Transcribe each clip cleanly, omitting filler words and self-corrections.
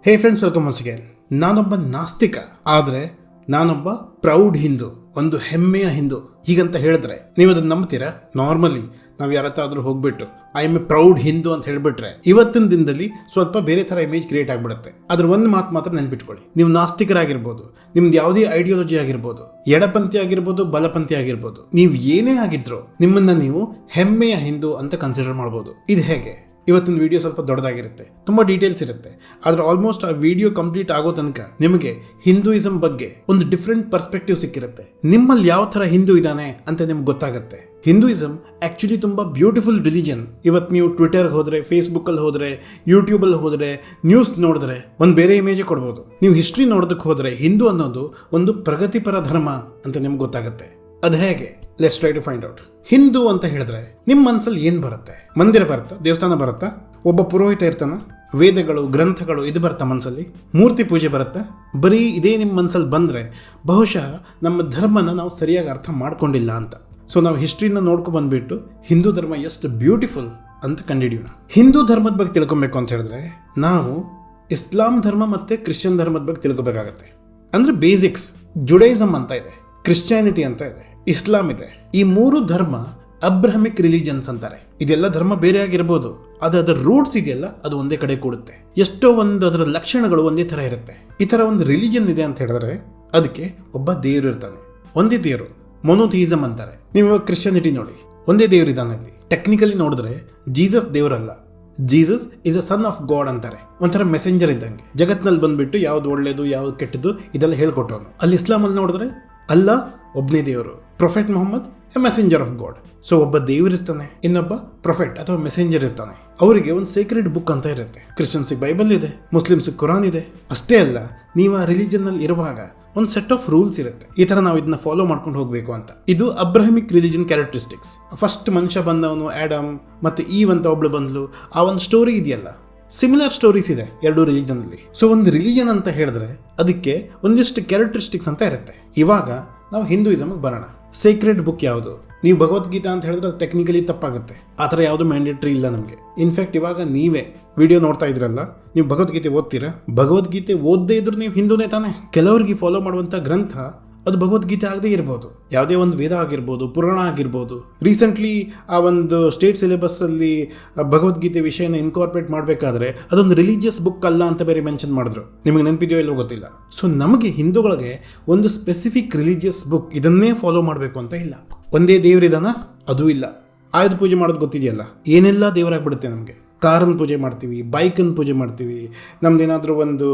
ಹೇ friends, welcome once again. ನಾನೊಬ್ಬ ನಾಸ್ತಿಕ, ಆದರೆ ನಾನೊಬ್ಬ ಪ್ರೌಡ್ ಹಿಂದೂ, ಒಂದು ಹೆಮ್ಮೆಯ ಹಿಂದೂ ಹೀಗಂತ ಹೇಳಿದ್ರೆ ನೀವು ಅದನ್ನ ನಂಬ್ತೀರಾ? ನಾರ್ಮಲಿ ನಾವು ಯಾರತ್ತಾದ್ರೂ ಹೋಗ್ಬಿಟ್ಟು I M A proud Hindu ಅಂತ ಹೇಳ್ಬಿಟ್ರೆ ಇವತ್ತಿನ ದಿನದಲ್ಲಿ ಸ್ವಲ್ಪ ಬೇರೆ ಥರ ಇಮೇಜ್ ಕ್ರಿಯೇಟ್ ಆಗಿಬಿಡುತ್ತೆ. ಅದ್ರ ಒಂದು ಮಾತು ಮಾತ್ರ ನೆನ್ಪಿಟ್ಕೊಳ್ಳಿ, ನೀವು ನಾಸ್ತಿಕರಾಗಿರ್ಬೋದು, ನಿಮ್ದು ಯಾವುದೇ ಐಡಿಯಾಲಜಿ ಆಗಿರ್ಬೋದು, ಎಡಪಂಥಿ ಆಗಿರ್ಬೋದು, ಬಲಪಂಥಿ ಆಗಿರ್ಬೋದು, ನೀವು ಏನೇ ಆಗಿದ್ರು ನಿಮ್ಮನ್ನ ನೀವು ಹೆಮ್ಮೆಯ ಹಿಂದೂ ಅಂತ ಕನ್ಸಿಡರ್ ಮಾಡ್ಬೋದು. ಇದು ಹೇಗೆ? ಇವತ್ತಿನ ವಿಡಿಯೋ ಸ್ವಲ್ಪ ದೊಡ್ಡದಾಗಿರುತ್ತೆ, ತುಂಬ ಡೀಟೇಲ್ಸ್ ಇರುತ್ತೆ, ಆದರೆ ಆಲ್ಮೋಸ್ಟ್ ಆ ವಿಡಿಯೋ ಕಂಪ್ಲೀಟ್ ಆಗೋ ತನಕ ನಿಮಗೆ ಹಿಂದೂಯಿಸಂ ಬಗ್ಗೆ ಒಂದು ಡಿಫ್ರೆಂಟ್ ಪರ್ಸ್ಪೆಕ್ಟಿವ್ ಸಿಕ್ಕಿರುತ್ತೆ. ನಿಮ್ಮಲ್ಲಿ ಯಾವ ಥರ ಹಿಂದೂ ಇದ್ದಾನೆ ಅಂತ ನಿಮ್ಗೆ ಗೊತ್ತಾಗುತ್ತೆ. ಹಿಂದೂಯಿಸಂ ಆ್ಯಕ್ಚುಲಿ ತುಂಬ ಬ್ಯೂಟಿಫುಲ್ ರಿಲಿಜನ್. ಇವತ್ತು ನೀವು ಟ್ವಿಟರ್ಗೆ ಹೋದರೆ, ಫೇಸ್ಬುಕ್ಕಲ್ಲಿ ಹೋದರೆ, ಯೂಟ್ಯೂಬಲ್ಲಿ ಹೋದರೆ, ನ್ಯೂಸ್ ನೋಡಿದ್ರೆ ಒಂದು ಬೇರೆ ಇಮೇಜೇ ಕೊಡ್ಬೋದು. ನೀವು ಹಿಸ್ಟ್ರಿ ನೋಡೋದಕ್ಕೆ ಹೋದರೆ ಹಿಂದೂ ಅನ್ನೋದು ಒಂದು ಪ್ರಗತಿಪರ ಧರ್ಮ ಅಂತ ನಿಮ್ಗೆ ಗೊತ್ತಾಗುತ್ತೆ. ಅದು ಹೇಗೆ? Let's try to find out. Hindu ಅಂತ ಹೇಳಿದ್ರೆ ನಿಮ್ಮ ಮನಸ್ಸಲ್ಲಿ ಏನು ಬರುತ್ತೆ? ಮಂದಿರ ಬರುತ್ತಾ? ದೇವಸ್ಥಾನ ಬರುತ್ತಾ? ಒಬ್ಬ ಪುರೋಹಿತ ಇರ್ತಾನ? ವೇದಗಳು, ಗ್ರಂಥಗಳು ಇದು ಬರುತ್ತಾ ಮನಸ್ಸಲ್ಲಿ? ಮೂರ್ತಿ ಪೂಜೆ ಬರುತ್ತಾ? ಬರೀ ಇದೇ ನಿಮ್ಮ ಮನಸ್ಸಲ್ಲಿ ಬಂದರೆ ಬಹುಶಃ ನಮ್ಮ ಧರ್ಮನ ನಾವು ಸರಿಯಾಗಿ ಅರ್ಥ ಮಾಡ್ಕೊಂಡಿಲ್ಲ ಅಂತ. ಸೊ ನಾವು ಹಿಸ್ಟ್ರಿನ ನೋಡ್ಕೊ ಬಂದ್ಬಿಟ್ಟು ಹಿಂದೂ ಧರ್ಮ ಎಷ್ಟು ಬ್ಯೂಟಿಫುಲ್ ಅಂತ ಕಂಡುಹಿಡಿಯೋಣ. ಹಿಂದೂ ಧರ್ಮದ ಬಗ್ಗೆ ತಿಳ್ಕೊಬೇಕು ಅಂತ ಹೇಳಿದ್ರೆ ನಾವು ಇಸ್ಲಾಂ ಧರ್ಮ ಮತ್ತು ಕ್ರಿಶ್ಚಿಯನ್ ಧರ್ಮದ ಬಗ್ಗೆ ತಿಳ್ಕೊಬೇಕಾಗತ್ತೆ. ಅಂದರೆ ಬೇಸಿಕ್ಸ್. ಜುಡೈಸಮ್ ಅಂತ ಇದೆ, ಕ್ರಿಶ್ಚಿಯಾನಿಟಿ ಅಂತ ಇದೆ, ಇಸ್ಲಾಂ ಇದೆ. ಈ ಮೂರು ಧರ್ಮ ಅಬ್ರಹಮಿಕ್ ರಿಲಿಜನ್ಸ್ ಅಂತಾರೆ. ಇದೆಲ್ಲ ಧರ್ಮ ಬೇರೆ ಆಗಿರ್ಬೋದು, ಆದರೆ ಅದರ ರೂಟ್ಸ್ ಇದೆಯಲ್ಲ ಅದು ಒಂದೇ ಕಡೆ ಕೂಡುತ್ತೆ. ಎಷ್ಟೋ ಒಂದು ಅದರ ಲಕ್ಷಣಗಳು ಒಂದೇ ಥರ ಇರುತ್ತೆ. ಈ ಥರ ಒಂದು ರಿಲಿಜನ್ ಇದೆ ಅಂತ ಹೇಳಿದ್ರೆ ಅದಕ್ಕೆ ಒಬ್ಬ ದೇವರು ಇರ್ತಾನೆ, ಒಂದೇ ದೇವರು, ಮೊನೋಥಿಯಿಸಮ್ ಅಂತಾರೆ. ನೀವು ಕ್ರಿಶ್ಚಿಯಾನಿಟಿ ನೋಡಿ, ಒಂದೇ ದೇವರು ಇದ್ದಾನೆ. ಅಲ್ಲಿ ಟೆಕ್ನಿಕಲಿ ನೋಡಿದ್ರೆ ಜೀಸಸ್ ದೇವರಲ್ಲ, Jesus is a son of god ಅಂತಾರೆ. ಒಂಥರ ಮೆಸೆಂಜರ್ ಇದ್ದಂಗೆ, ಜಗತ್ನಲ್ಲಿ ಬಂದ್ಬಿಟ್ಟು ಯಾವ್ದು ಒಳ್ಳೇದು ಯಾವ್ದು ಕೆಟ್ಟದ್ದು ಇದೆಲ್ಲ ಹೇಳ್ಕೊಟ್ಟವನು. ಅಲ್ಲಿ ಇಸ್ಲಾಮಲ್ಲಿ ನೋಡಿದ್ರೆ ಅಲ್ಲ, ಒಬ್ಬನೇ ದೇವರು, prophet Muhammad a messenger of God. So ಒಬ್ಬ ದೇವರು ಇರ್ತಾನೆ, ಇನ್ನೊಬ್ಬ ಪ್ರೊಫೆಟ್ ಅಥವಾ ಮೆಸೆಂಜರ್ ಇರ್ತಾನೆ. ಅವರಿಗೆ ಒಂದು ಸೀಕ್ರೆಟ್ ಬುಕ್ ಅಂತ ಇರುತ್ತೆ. ಕ್ರಿಶ್ಚಿಯನ್ಸಿಗೆ ಬೈಬಲ್ ಇದೆ, ಮುಸ್ಲಿಮ್ಸಿಗೆ ಕುರಾನ್ ಇದೆ. ಅಷ್ಟೇ ಅಲ್ಲ, ನೀವು ಆ ರಿಲಿಜನ್ನಲ್ಲಿ ಇರುವಾಗ ಒಂದು ಸೆಟ್ ಆಫ್ ರೂಲ್ಸ್ ಇರುತ್ತೆ. ಈ ಥರ ನಾವು ಇದನ್ನ ಫಾಲೋ ಮಾಡ್ಕೊಂಡು ಹೋಗಬೇಕು ಅಂತ. ಇದು ಅಬ್ರಹಮಿಕ್ ರಿಲಿಜನ್ ಕ್ಯಾರೆಕ್ಟರಿಸ್ಟಿಕ್ಸ್. ಫಸ್ಟ್ ಮನುಷ್ಯ ಬಂದವನು ಆಡಮ್, ಮತ್ತು ಈವ್ ಅಂತ ಒಬ್ಳು ಬಂದ್ಲು. ಆ ಒಂದು ಸ್ಟೋರಿ ಇದೆಯಲ್ಲ, ಸಿಮಿಲರ್ ಸ್ಟೋರೀಸ್ ಇದೆ ಎರಡು ರಿಲಿಜನಲ್ಲಿ. ಸೊ ಒಂದು ರಿಲಿಜನ್ ಅಂತ ಹೇಳಿದ್ರೆ ಅದಕ್ಕೆ ಒಂದಿಷ್ಟು ಕ್ಯಾರೆಕ್ಟರಿಸ್ಟಿಕ್ಸ್ ಅಂತ ಇರುತ್ತೆ. ಇವಾಗ ನಾವು ಹಿಂದೂಯಿಸಮ್ಗೆ ಬರೋಣ. ಸೀಕ್ರೆಟ್ ಬುಕ್ ಯಾವುದು? ನೀವು ಭಗವದ್ಗೀತಾ ಅಂತ ಹೇಳಿದ್ರೆ ಅದು ಟೆಕ್ನಿಕಲಿ ತಪ್ಪಾಗುತ್ತೆ. ಆ ಥರ ಯಾವುದು ಮ್ಯಾಂಡೇಟ್ರಿ ಇಲ್ಲ ನಮಗೆ. ಇನ್ಫ್ಯಾಕ್ಟ್ ಇವಾಗ ನೀವೇ ವಿಡಿಯೋ ನೋಡ್ತಾ ಇದ್ರಲ್ಲ, ನೀವು ಭಗವದ್ಗೀತೆ ಓದ್ತೀರಾ? ಭಗವದ್ಗೀತೆ ಓದದೇ ಇದ್ರು ನೀವು ಹಿಂದೂನೇ ತಾನೆ. ಕೆಲವರಿಗೆ ಫಾಲೋ ಮಾಡುವಂಥ ಗ್ರಂಥ ಅದು ಭಗವದ್ಗೀತೆ ಆಗದೇ ಇರ್ಬೋದು, ಯಾವುದೇ ಒಂದು ವೇದ ಆಗಿರ್ಬೋದು, ಪುರಾಣ ಆಗಿರ್ಬೋದು. ರೀಸೆಂಟ್ಲಿ ಆ ಒಂದು ಸ್ಟೇಟ್ ಸಿಲೆಬಸ್ಸಲ್ಲಿ ಭಗವದ್ಗೀತೆ ವಿಷಯನ ಇನ್ಕಾರ್ಪೊರೇಟ್ ಮಾಡಬೇಕಾದ್ರೆ ಅದೊಂದು ರಿಲಿಜಿಯಸ್ ಬುಕ್ ಅಲ್ಲ ಅಂತ ಬೇರೆ ಮೆನ್ಷನ್ ಮಾಡಿದ್ರು. ನಿಮಗೆ ನೆನಪಿದೆಯೋ ಇಲ್ಲವೋ ಗೊತ್ತಿಲ್ಲ. ಸೊ ನಮಗೆ ಹಿಂದೂಗಳಿಗೆ ಒಂದು ಸ್ಪೆಸಿಫಿಕ್ ರಿಲಿಜಿಯಸ್ ಬುಕ್ ಇದನ್ನೇ ಫಾಲೋ ಮಾಡಬೇಕು ಅಂತ ಇಲ್ಲ. ಒಂದೇ ದೇವರಿದಾನ? ಅದೂ ಇಲ್ಲ. ಆಯುಧ ಪೂಜೆ ಮಾಡೋದು ಗೊತ್ತಿದೆಯಲ್ಲ, ಏನೆಲ್ಲ ದೇವರಾಗ್ಬಿಡುತ್ತೆ ನಮಗೆ. ಕಾರನ್ನು ಪೂಜೆ ಮಾಡ್ತೀವಿ, ಬೈಕನ್ನು ಪೂಜೆ ಮಾಡ್ತೀವಿ, ನಮ್ದೇನಾದರೂ ಒಂದು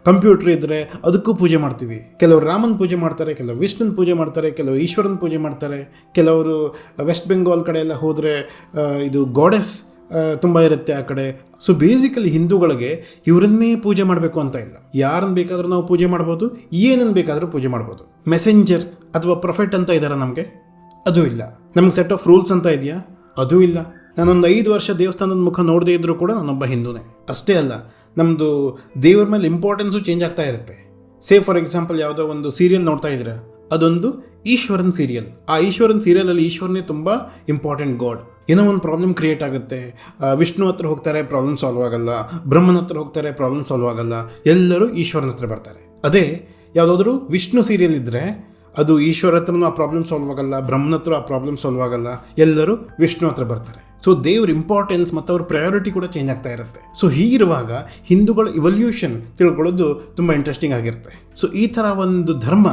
ಕಂಪ್ಯೂಟರ್ ಇದ್ದರೆ ಅದಕ್ಕೂ ಪೂಜೆ ಮಾಡ್ತೀವಿ. ಕೆಲವರು ರಾಮನ ಪೂಜೆ ಮಾಡ್ತಾರೆ, ಕೆಲವರು ವಿಷ್ಣುನ ಪೂಜೆ ಮಾಡ್ತಾರೆ, ಕೆಲವರು ಈಶ್ವರನ ಪೂಜೆ ಮಾಡ್ತಾರೆ. ಕೆಲವರು ವೆಸ್ಟ್ ಬೆಂಗಾಲ್ ಕಡೆ ಎಲ್ಲ ಹೋದರೆ ಇದು ಗಾಡೆಸ್ ತುಂಬ ಇರುತ್ತೆ ಆ ಕಡೆ. ಸೊ ಬೇಸಿಕಲಿ ಹಿಂದೂಗಳಿಗೆ ಇವರನ್ನೇ ಪೂಜೆ ಮಾಡಬೇಕು ಅಂತ ಇಲ್ಲ. ಯಾರನ್ನು ಬೇಕಾದರೂ ನಾವು ಪೂಜೆ ಮಾಡ್ಬೋದು, ಏನನ್ನು ಬೇಕಾದರೂ ಪೂಜೆ ಮಾಡ್ಬೋದು. ಮೆಸೆಂಜರ್ ಅಥವಾ ಪ್ರೊಫೆಟ್ ಅಂತ ಇದ್ದಾರೆ ನಮಗೆ? ಅದೂ ಇಲ್ಲ. ನಮ್ಗೆ ಸೆಟ್ ಆಫ್ ರೂಲ್ಸ್ ಅಂತ ಇದೆಯಾ? ಅದೂ ಇಲ್ಲ. ನಾನೊಂದು 5 ವರ್ಷ ದೇವಸ್ಥಾನದ ಮುಖ ನೋಡದೇ ಇದ್ದರೂ ಕೂಡ ನಾನೊಬ್ಬ ಹಿಂದೂನೇ. ಅಷ್ಟೇ ಅಲ್ಲ, ನಮ್ಮದು ದೇವ್ರ ಮೇಲೆ ಇಂಪಾರ್ಟೆನ್ಸು ಚೇಂಜ್ ಆಗ್ತಾ ಇರುತ್ತೆ. ಫಾರ್ ಎಕ್ಸಾಂಪಲ್ ಯಾವುದೋ ಒಂದು ಸೀರಿಯಲ್ ನೋಡ್ತಾ ಇದ್ರೆ ಅದೊಂದು ಈಶ್ವರನ್ ಸೀರಿಯಲ್. ಆ ಈಶ್ವರನ್ ಸೀರಿಯಲಲ್ಲಿ ಈಶ್ವರನೇ ತುಂಬ ಇಂಪಾರ್ಟೆಂಟ್ ಗಾಡ್. ಏನೋ ಒಂದು ಪ್ರಾಬ್ಲಮ್ ಕ್ರಿಯೇಟ್ ಆಗುತ್ತೆ, ವಿಷ್ಣು ಹತ್ರ ಹೋಗ್ತಾರೆ, ಪ್ರಾಬ್ಲಮ್ ಸಾಲ್ವ್ ಆಗಲ್ಲ. ಬ್ರಹ್ಮನ ಹತ್ರ ಹೋಗ್ತಾರೆ, ಪ್ರಾಬ್ಲಮ್ ಸಾಲ್ವ್ ಆಗಲ್ಲ. ಎಲ್ಲರೂ ಈಶ್ವರನ ಹತ್ರ ಬರ್ತಾರೆ. ಅದೇ ಯಾವುದಾದ್ರೂ ವಿಷ್ಣು ಸೀರಿಯಲ್ ಇದ್ದರೆ ಅದು ಈಶ್ವರ ಹತ್ರನೂ ಆ ಪ್ರಾಬ್ಲಮ್ ಸಾಲ್ವ್ ಆಗಲ್ಲ, ಬ್ರಹ್ಮನ ಹತ್ರ ಆ ಪ್ರಾಬ್ಲಮ್ ಸಾಲ್ವ್ ಆಗಲ್ಲ, ಎಲ್ಲರೂ ವಿಷ್ಣು ಹತ್ರ ಬರ್ತಾರೆ. ಸೊ ದೇವ್ರ ಇಂಪಾರ್ಟೆನ್ಸ್ ಮತ್ತು ಅವ್ರ ಪ್ರಯಾರಿಟಿ ಕೂಡ ಚೇಂಜ್ ಆಗ್ತಾ ಇರುತ್ತೆ. ಸೊ ಹೀಗಿರುವಾಗ ಹಿಂದೂಗಳ ಇವಲ್ಯೂಷನ್ ತಿಳ್ಕೊಳ್ಳೋದು ತುಂಬ ಇಂಟ್ರೆಸ್ಟಿಂಗ್ ಆಗಿರುತ್ತೆ. ಸೊ ಈ ಥರ ಒಂದು ಧರ್ಮ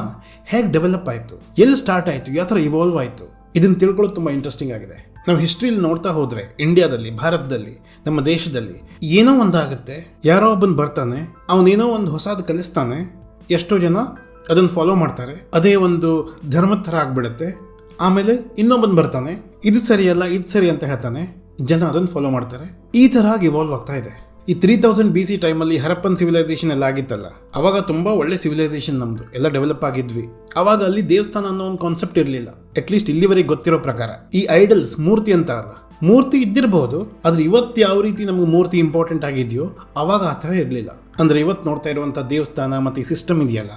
ಹೇಗೆ ಡೆವಲಪ್ ಆಯಿತು, ಎಲ್ಲಿ ಸ್ಟಾರ್ಟ್ ಆಯಿತು, ಯಾವ ಥರ ಇವಾಲ್ವ್ ಆಯಿತು, ಇದನ್ನು ತಿಳ್ಕೊಳ್ಳೋದು ತುಂಬ ಇಂಟ್ರೆಸ್ಟಿಂಗ್ ಆಗಿದೆ. ನಾವು ಹಿಸ್ಟ್ರಿಯಲ್ಲಿ ನೋಡ್ತಾ ಹೋದರೆ ಇಂಡಿಯಾದಲ್ಲಿ, ಭಾರತದಲ್ಲಿ, ನಮ್ಮ ದೇಶದಲ್ಲಿ ಏನೋ ಒಂದಾಗುತ್ತೆ. ಯಾರೋ ಒಬ್ಬನು ಬರ್ತಾನೆ, ಅವನೇನೋ ಒಂದು ಹೊಸದು ಕಲಿಸ್ತಾನೆ, ಎಷ್ಟೋ ಜನ ಅದನ್ನು ಫಾಲೋ ಮಾಡ್ತಾರೆ. ಅದೇ ಒಂದು ಧರ್ಮದ ಥರ ಆಗಿಬಿಡುತ್ತೆ. ಆಮೇಲೆ ಇನ್ನೊಬ್ಬನು ಬರ್ತಾನೆ, ಇದು ಸರಿಯಲ್ಲ, ಇದು ಸರಿ ಅಂತ ಹೇಳ್ತಾನೆ, ಜನ ಅದನ್ನು ಫಾಲೋ ಮಾಡ್ತಾರೆ. ಈ ಥರ ಇವಾಲ್ವ್ ಆಗ್ತಾ ಇದೆ. ಈ 3000 BC ಟೈಮಲ್ಲಿ ಹರಪ್ಪನ್ ಸಿವಿಲೈಸೇಷನ್ ಎಲ್ಲ ಆಗಿತ್ತಲ್ಲ, ಅವಾಗ ತುಂಬ ಒಳ್ಳೆ ಸಿವಿಲೈಸೇಷನ್ ನಮ್ಮದು, ಎಲ್ಲ ಡೆವಲಪ್ ಆಗಿದ್ವಿ. ಅವಾಗ ಅಲ್ಲಿ ದೇವಸ್ಥಾನ ಅನ್ನೋ ಒಂದು ಕಾನ್ಸೆಪ್ಟ್ ಇರಲಿಲ್ಲ, ಅಟ್ಲೀಸ್ಟ್ ಇಲ್ಲಿವರೆಗೆ ಗೊತ್ತಿರೋ ಪ್ರಕಾರ. ಈ ಐಡಲ್ಸ್, ಮೂರ್ತಿ ಅಂತ ಅಲ್ಲ, ಮೂರ್ತಿ ಇದ್ದಿರಬಹುದು, ಆದರೆ ಇವತ್ತು ಯಾವ ರೀತಿ ನಮಗೆ ಮೂರ್ತಿ ಇಂಪಾರ್ಟೆಂಟ್ ಆಗಿದೆಯೋ ಅವಾಗ ಆ ಥರ ಇರಲಿಲ್ಲ. ಅಂದರೆ ಇವತ್ತು ನೋಡ್ತಾ ಇರುವಂಥ ದೇವಸ್ಥಾನ ಮತ್ತು ಈ ಸಿಸ್ಟಮ್ ಇದೆಯಲ್ಲ,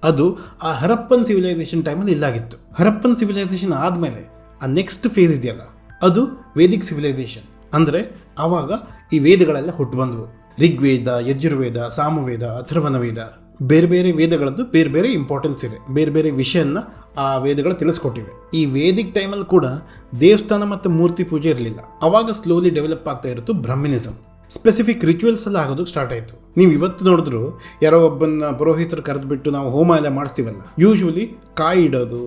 ಅದು ಆ ಹರಪ್ಪನ್ ಸಿವಿಲೈಸೇಷನ್ ಟೈಮಲ್ಲಿ ಇಲ್ಲಾಗಿತ್ತು. ಹರಪ್ಪನ್ ಸಿವಿಲೈಸೇಷನ್ ಆದಮೇಲೆ ಆ ನೆಕ್ಸ್ಟ್ ಫೇಸ್ ಇದೆಯಲ್ಲ, ಅದು ವೇದಿಕ್ ಸಿವಿಲೈಸೇಷನ್. ಅಂದರೆ ಆವಾಗ ಈ ವೇದಗಳೆಲ್ಲ ಹುಟ್ಟು ಬಂದವು. ಋಗ್ವೇದ, ಯಜುರ್ವೇದ, ಸಾಮವೇದ, ಅಥರ್ವಣ ವೇದ, ಬೇರೆ ಬೇರೆ ವೇದಗಳದ್ದು ಬೇರೆ ಬೇರೆ ಇಂಪಾರ್ಟೆನ್ಸ್ ಇದೆ. ಬೇರೆ ಬೇರೆ ವಿಷಯನ ಆ ವೇದಗಳು ತಿಳಿಸ್ಕೊಟ್ಟಿವೆ. ಈ ವೇದಿಕ್ ಟೈಮಲ್ಲಿ ಕೂಡ ದೇವಸ್ಥಾನ ಮತ್ತು ಮೂರ್ತಿ ಪೂಜೆ ಇರಲಿಲ್ಲ. ಅವಾಗ ಸ್ಲೋಲಿ ಡೆವಲಪ್ ಆಗ್ತಾ ಇರೋದು ಬ್ರಹ್ಮಿನಿಸಮ್. ಸ್ಪೆಸಿಫಿಕ್ ರಿಚುವಲ್ಸ್ ಎಲ್ಲ ಆಗೋದಕ್ಕೆ ಸ್ಟಾರ್ಟ್ ಆಯಿತು. ನೀವು ಇವತ್ತು ನೋಡಿದ್ರು ಯಾರೋ ಒಬ್ಬನ ಪುರೋಹಿತರು ಕರೆದುಬಿಟ್ಟು ನಾವು ಹೋಮ ಎಲ್ಲ ಮಾಡಿಸ್ತೀವಲ್ಲ, ಯೂಶ್ವಲಿ ಕಾಯಿ ಇಡೋದು,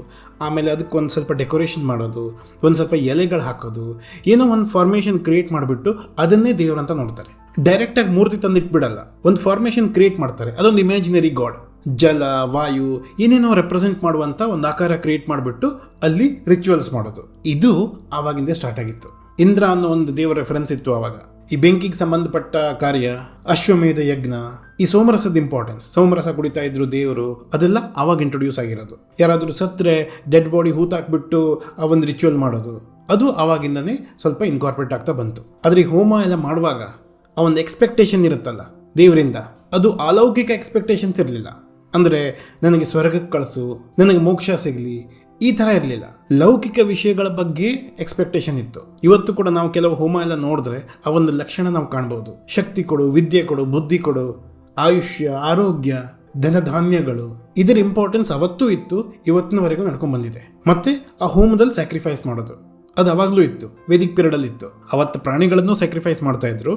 ಆಮೇಲೆ ಅದಕ್ಕೆ ಒಂದು ಸ್ವಲ್ಪ ಡೆಕೋರೇಷನ್ ಮಾಡೋದು, ಒಂದು ಸ್ವಲ್ಪ ಎಲೆಗಳು ಹಾಕೋದು, ಏನೋ ಒಂದು ಫಾರ್ಮೇಷನ್ ಕ್ರಿಯೇಟ್ ಮಾಡಿಬಿಟ್ಟು ಅದನ್ನೇ ದೇವರಂತ ನೋಡ್ತಾರೆ. ಡೈರೆಕ್ಟಾಗಿ ಮೂರ್ತಿ ತಂದಿಟ್ಬಿಡಲ್ಲ, ಒಂದು ಫಾರ್ಮೇಷನ್ ಕ್ರಿಯೇಟ್ ಮಾಡ್ತಾರೆ. ಅದೊಂದು ಇಮ್ಯಾಜಿನರಿ ಗಾಡ್, ಜಲ, ವಾಯು, ಏನೇನೋ ರೆಪ್ರೆಸೆಂಟ್ ಮಾಡುವಂಥ ಒಂದು ಆಕಾರ ಕ್ರಿಯೇಟ್ ಮಾಡಿಬಿಟ್ಟು ಅಲ್ಲಿ ರಿಚುವಲ್ಸ್ ಮಾಡೋದು. ಇದು ಆವಾಗಿಂದ ಸ್ಟಾರ್ಟ್ ಆಗಿತ್ತು. ಇಂದ್ರ ಅನ್ನೋ ಒಂದು ದೇವರ ರೆಫರೆನ್ಸ್ ಇತ್ತು ಆವಾಗ. ಈ ಬೆಂಕಿಗೆ ಸಂಬಂಧಪಟ್ಟ ಕಾರ್ಯ, ಅಶ್ವಮೇಧ ಯಜ್ಞ, ಈ ಸೋಮರಸದ ಇಂಪಾರ್ಟೆನ್ಸ್, ಸೋಮರಸ ಕುಡಿತಾ ಇದ್ರು ದೇವರು, ಅದೆಲ್ಲ ಆವಾಗ ಇಂಟ್ರೊಡ್ಯೂಸ್ ಆಗಿರೋದು. ಯಾರಾದರೂ ಸತ್ತರೆ ಡೆಡ್ ಬಾಡಿ ಹೂತಾಕ್ಬಿಟ್ಟು ಆ ಒಂದು ರಿಚುವಲ್ ಮಾಡೋದು, ಅದು ಆವಾಗಿಂದನೇ ಸ್ವಲ್ಪ ಇನ್ಕಾರ್ಪೊರೇಟ್ ಆಗ್ತಾ ಬಂತು. ಆದರೆ ಈ ಹೋಮ ಎಲ್ಲ ಮಾಡುವಾಗ ಆ ಒಂದು ಎಕ್ಸ್ಪೆಕ್ಟೇಷನ್ ಇರುತ್ತಲ್ಲ ದೇವರಿಂದ, ಅದು ಅಲೌಕಿಕ ಎಕ್ಸ್ಪೆಕ್ಟೇಷನ್ಸ್ ಇರಲಿಲ್ಲ. ಅಂದರೆ ನನಗೆ ಸ್ವರ್ಗಕ್ಕೆ ಕಳಿಸು, ನನಗೆ ಮೋಕ್ಷ ಸಿಗಲಿ, ಈ ಥರ ಇರಲಿಲ್ಲ. ಲೌಕಿಕ ವಿಷಯಗಳ ಬಗ್ಗೆ ಎಕ್ಸ್ಪೆಕ್ಟೇಷನ್ ಇತ್ತು. ಇವತ್ತು ಕೂಡ ನಾವು ಕೆಲವು ಹೋಮ ಎಲ್ಲ ನೋಡಿದ್ರೆ ಆ ಒಂದು ಲಕ್ಷಣ ನಾವು ಕಾಣ್ಬೋದು. ಶಕ್ತಿ ಕೊಡು, ವಿದ್ಯೆ ಕೊಡು, ಬುದ್ಧಿ ಕೊಡು, ಆಯುಷ್ಯ, ಆರೋಗ್ಯ, ಧನಧಾನ್ಯಗಳು, ಇದರ ಇಂಪಾರ್ಟೆನ್ಸ್ ಅವತ್ತೂ ಇತ್ತು, ಇವತ್ತಿನವರೆಗೂ ನಡ್ಕೊಂಡು ಬಂದಿದೆ. ಮತ್ತೆ ಆ ಹೋಮದಲ್ಲಿ ಸ್ಯಾಕ್ರಿಫೈಸ್ ಮಾಡೋದು, ಅದು ಅವಾಗಲೂ ಇತ್ತು, ವೇದಿಕ್ ಪೀರಿಯಡಲ್ಲಿ ಇತ್ತು. ಅವತ್ತು ಪ್ರಾಣಿಗಳನ್ನು ಸ್ಯಾಕ್ರಿಫೈಸ್ ಮಾಡ್ತಾ ಇದ್ರು,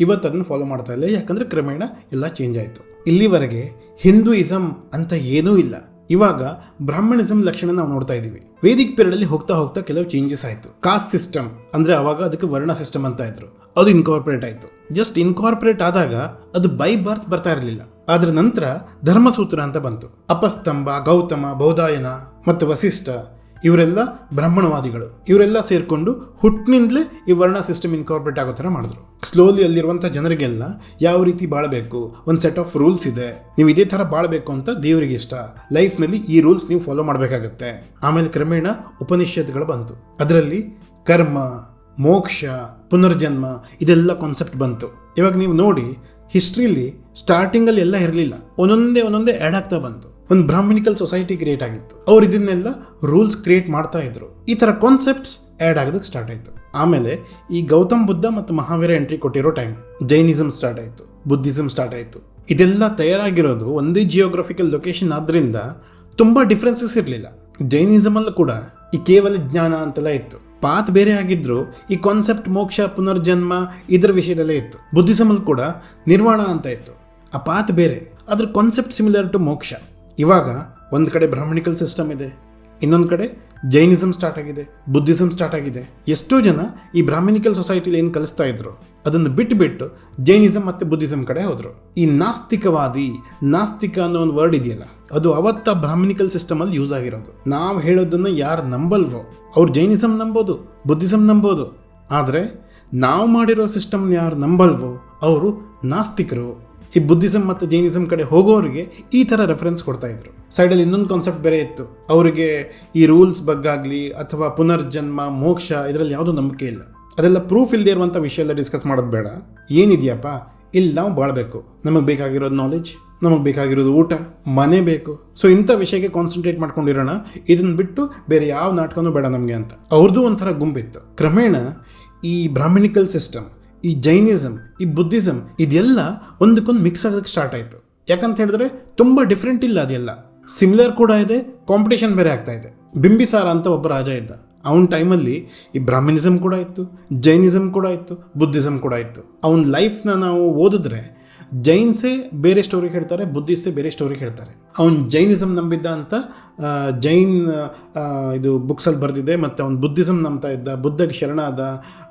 ಇವತ್ತು ಅದನ್ನು ಫಾಲೋ ಮಾಡ್ತಾ ಇಲ್ಲ, ಯಾಕಂದರೆ ಕ್ರಮೇಣ ಎಲ್ಲ ಚೇಂಜ್ ಆಯಿತು. ಇಲ್ಲಿವರೆಗೆ ಹಿಂದೂಯಿಸಮ್ ಅಂತ ಏನೂ ಇಲ್ಲ. ಇವಾಗ ಬ್ರಾಹ್ಮಣಿಸಮ್ ಲಕ್ಷಣ ನಾವು ನೋಡ್ತಾ ಇದ್ದೀವಿ. ವೇದಿಕ್ ಪೀರಿಯಡಲ್ಲಿ ಹೋಗ್ತಾ ಹೋಗ್ತಾ ಕೆಲವು ಚೇಂಜಸ್ ಆಯಿತು. ಕಾಸ್ಟ್ ಸಿಸ್ಟಮ್ ಅಂದರೆ ಅವಾಗ ಅದಕ್ಕೆ ವರ್ಣ ಸಿಸ್ಟಮ್ ಅಂತ ಇದ್ರು, ಅದು ಇನ್ಕಾರ್ಪೊರೇಟ್ ಆಯಿತು. ಜಸ್ಟ್ ಇನ್ಕಾರ್ಪೊರೇಟ್ ಆದಾಗ ಅದು ಬೈ ಬರ್ತ್ ಬರ್ತಾ ಇರಲಿಲ್ಲ. ಅದರ ನಂತರ ಧರ್ಮಸೂತ್ರ ಅಂತ ಬಂತು. ಅಪಸ್ತಂಭ, ಗೌತಮ, ಬೌಧಾಯನ ಮತ್ತು ವಸಿಷ್ಠ ಇವರೆಲ್ಲ ಬ್ರಾಹ್ಮಣವಾದಿಗಳು. ಇವರೆಲ್ಲ ಸೇರಿಕೊಂಡು ಹುಟ್ಟಿನಿಂದಲೇ ಈ ವರ್ಣ ಸಿಸ್ಟಮ್ ಇನ್ಕಾರ್ಪೊರೇಟ್ ಆಗೋ ಥರ ಮಾಡಿದ್ರು. ಸ್ಲೋಲಿ ಅಲ್ಲಿರುವಂಥ ಜನರಿಗೆಲ್ಲ ಯಾವ ರೀತಿ ಬಾಳಬೇಕು, ಒಂದು ಸೆಟ್ ಆಫ್ ರೂಲ್ಸ್ ಇದೆ, ನೀವು ಇದೇ ಥರ ಬಾಳಬೇಕು ಅಂತ ದೇವರಿಗೆ ಇಷ್ಟ, ಲೈಫ್ನಲ್ಲಿ ಈ ರೂಲ್ಸ್ ನೀವು ಫಾಲೋ ಮಾಡಬೇಕಾಗತ್ತೆ. ಆಮೇಲೆ ಕ್ರಮೇಣ ಉಪನಿಷತ್ಗಳು ಬಂತು. ಅದರಲ್ಲಿ ಕರ್ಮ, ಮೋಕ್ಷ, ಪುನರ್ಜನ್ಮ ಇದೆಲ್ಲ ಕಾನ್ಸೆಪ್ಟ್ ಬಂತು. ಇವಾಗ ನೀವು ನೋಡಿ, ಹಿಸ್ಟ್ರಿಲಿ ಸ್ಟಾರ್ಟಿಂಗಲ್ಲಿ ಎಲ್ಲ ಇರಲಿಲ್ಲ, ಒಂದೊಂದೇ ಆ್ಯಡ್ ಆಗ್ತಾ ಬಂತು. ಒಂದು ಬ್ರಾಹ್ಮಣಿಕಲ್ ಸೊಸೈಟಿ ಕ್ರಿಯೇಟ್ ಆಗಿತ್ತು, ಅವ್ರು ಇದನ್ನೆಲ್ಲ ರೂಲ್ಸ್ ಕ್ರಿಯೇಟ್ ಮಾಡ್ತಾ ಇದ್ರು. ಈ ಥರ ಕಾನ್ಸೆಪ್ಟ್ಸ್ ಆ್ಯಡ್ ಆಗೋದಕ್ಕೆ ಸ್ಟಾರ್ಟ್ ಆಯಿತು. ಆಮೇಲೆ ಈ ಗೌತಮ್ ಬುದ್ಧ ಮತ್ತು ಮಹಾವೀರ ಎಂಟ್ರಿ ಕೊಟ್ಟಿರೋ ಟೈಮ್ ಜೈನಿಸಮ್ ಸ್ಟಾರ್ಟ್ ಆಯಿತು, ಬುದ್ಧಿಸಮ್ ಸ್ಟಾರ್ಟ್ ಆಯಿತು. ಇದೆಲ್ಲ ತಯಾರಾಗಿರೋದು ಒಂದೇ ಜಿಯೋಗ್ರಫಿಕಲ್ ಲೊಕೇಶನ್ ಆದ್ದರಿಂದ ತುಂಬ ಡಿಫ್ರೆನ್ಸಸ್ ಇರಲಿಲ್ಲ. ಜೈನಿಸಮಲ್ಲೂ ಕೂಡ ಈ ಕೇವಲ ಜ್ಞಾನ ಅಂತೆಲ್ಲ ಇತ್ತು. ಪಾತ್ ಬೇರೆ ಆಗಿದ್ರು, ಈ ಕಾನ್ಸೆಪ್ಟ್ ಮೋಕ್ಷ, ಪುನರ್ಜನ್ಮ ಇದರ ವಿಷಯದಲ್ಲೇ ಇತ್ತು. ಬುದ್ಧಿಸಮಲ್ಲಿ ಕೂಡ ನಿರ್ವಾಣ ಅಂತ ಇತ್ತು, ಆ ಪಾತ್ ಬೇರೆ, ಅದ್ರ ಕಾನ್ಸೆಪ್ಟ್ ಸಿಮಿಲರ್ ಟು ಮೋಕ್ಷ. ಇವಾಗ ಒಂದು ಕಡೆ ಬ್ರಾಹ್ಮಣಿಕಲ್ ಸಿಸ್ಟಮ್ ಇದೆ, ಇನ್ನೊಂದು ಕಡೆ ಜೈನಿಸಮ್ ಸ್ಟಾರ್ಟ್ ಆಗಿದೆ, ಬುದ್ಧಿಸಮ್ ಸ್ಟಾರ್ಟ್ ಆಗಿದೆ. ಎಷ್ಟೋ ಜನ ಈ ಬ್ರಾಹ್ಮಣಿಕಲ್ ಸೊಸೈಟಿಲಿ ಏನು ಕಲಿಸ್ತಾ ಇದ್ರು ಅದನ್ನು ಬಿಟ್ಟು ಜೈನಿಸಮ್ ಮತ್ತು ಬುದ್ಧಿಸಮ್ ಕಡೆ ಹೋದರು. ಈ ನಾಸ್ತಿಕವಾದಿ, ನಾಸ್ತಿಕ ಅನ್ನೋ ಒಂದು ವರ್ಡ್ ಇದೆಯಲ್ಲ, ಅದು ಅವತ್ತ ಬ್ರಾಹ್ಮಣಿಕಲ್ ಸಿಸ್ಟಮಲ್ಲಿ ಯೂಸ್ ಆಗಿರೋದು. ನಾವು ಹೇಳೋದನ್ನು ಯಾರು ನಂಬಲ್ವೋ ಅವ್ರು ಜೈನಿಸಮ್ ನಂಬೋದು, ಬುದ್ಧಿಸಮ್ ನಂಬೋದು. ಆದರೆ ನಾವು ಮಾಡಿರೋ ಸಿಸ್ಟಮ್ನ ಯಾರು ನಂಬಲ್ವೋ ಅವರು ನಾಸ್ತಿಕರು. ಈ ಬುದ್ಧಿಸಮ್ ಮತ್ತು ಜೈನಿಸಮ್ ಕಡೆ ಹೋಗೋರಿಗೆ ಈ ಥರ ರೆಫರೆನ್ಸ್ ಕೊಡ್ತಾ ಇದ್ರು. ಸೈಡಲ್ಲಿ ಇನ್ನೊಂದು ಕಾನ್ಸೆಪ್ಟ್ ಬೇರೆ ಇತ್ತು, ಅವರಿಗೆ ಈ ರೂಲ್ಸ್ ಬಗ್ಗಾಗಲಿ ಅಥವಾ ಪುನರ್ಜನ್ಮ, ಮೋಕ್ಷ ಇದರಲ್ಲಿ ಯಾವುದೂ ನಂಬಿಕೆ ಇಲ್ಲ. ಅದೆಲ್ಲ ಪ್ರೂಫ್ ಇಲ್ಲದೆ ಇರುವಂಥ ವಿಷಯ ಎಲ್ಲ ಡಿಸ್ಕಸ್ ಮಾಡೋದು ಬೇಡ. ಏನಿದೆಯಪ್ಪ, ಇಲ್ಲಿ ನಾವು ಬಾಳಬೇಕು, ನಮಗೆ ಬೇಕಾಗಿರೋದು ನಾಲೆಜ್, ನಮಗೆ ಬೇಕಾಗಿರೋದು ಊಟ, ಮನೆ ಬೇಕು. ಸೊ ಇಂಥ ವಿಷಯಕ್ಕೆ ಕಾನ್ಸಂಟ್ರೇಟ್ ಮಾಡ್ಕೊಂಡಿರೋಣ, ಇದನ್ನು ಬಿಟ್ಟು ಬೇರೆ ಯಾವ ನಾಟಕನೂ ಬೇಡ ನಮಗೆ ಅಂತ ಅವ್ರದ್ದು ಒಂಥರ ಗುಂಪಿತ್ತು. ಕ್ರಮೇಣ ಈ ಬ್ರಾಹ್ಮಣಿಕಲ್ ಸಿಸ್ಟಮ್, ಈ ಜೈನಿಸಮ್, ಈ ಬುದ್ಧಿಸಮ್ ಇದೆಲ್ಲ ಒಂದಕ್ಕೊಂದು ಮಿಕ್ಸ್ ಆಗೋದಕ್ಕೆ ಸ್ಟಾರ್ಟ್ ಆಯಿತು. ಯಾಕಂತ ಹೇಳಿದ್ರೆ ತುಂಬ ಡಿಫ್ರೆಂಟ್ ಇಲ್ಲ, ಅದೆಲ್ಲ ಸಿಮಿಲರ್ ಕೂಡ ಇದೆ, ಕಾಂಪಿಟೇಷನ್ ಬೇರೆ ಆಗ್ತಾ ಇದೆ. ಬಿಂಬಿಸಾರ ಅಂತ ಒಬ್ಬ ರಾಜ ಇದ್ದ, ಅವನ ಟೈಮಲ್ಲಿ ಈ ಬ್ರಾಹ್ಮಣಿಸಮ್ ಕೂಡ ಇತ್ತು, ಜೈನಿಸಮ್ ಕೂಡ ಇತ್ತು, ಬುದ್ಧಿಸಮ್ ಕೂಡ ಇತ್ತು. ಅವನ ಲೈಫ್ನ ನಾವು ಓದಿದ್ರೆ ಜೈನ್ಸೇ ಬೇರೆ ಸ್ಟೋರಿ ಹೇಳ್ತಾರೆ, ಬುದ್ಧಿಸ್ಟೇ ಬೇರೆ ಸ್ಟೋರಿ ಹೇಳ್ತಾರೆ. ಅವನು ಜೈನಿಸಮ್ ನಂಬಿದ್ದ ಅಂತ ಜೈನ್ ಇದು ಬುಕ್ಸಲ್ಲಿ ಬರೆದಿದೆ, ಮತ್ತು ಅವನು ಬುದ್ಧಿಸಮ್ ನಂಬ್ತಾ ಇದ್ದ, ಬುದ್ಧಗೆ ಶರಣಾದ,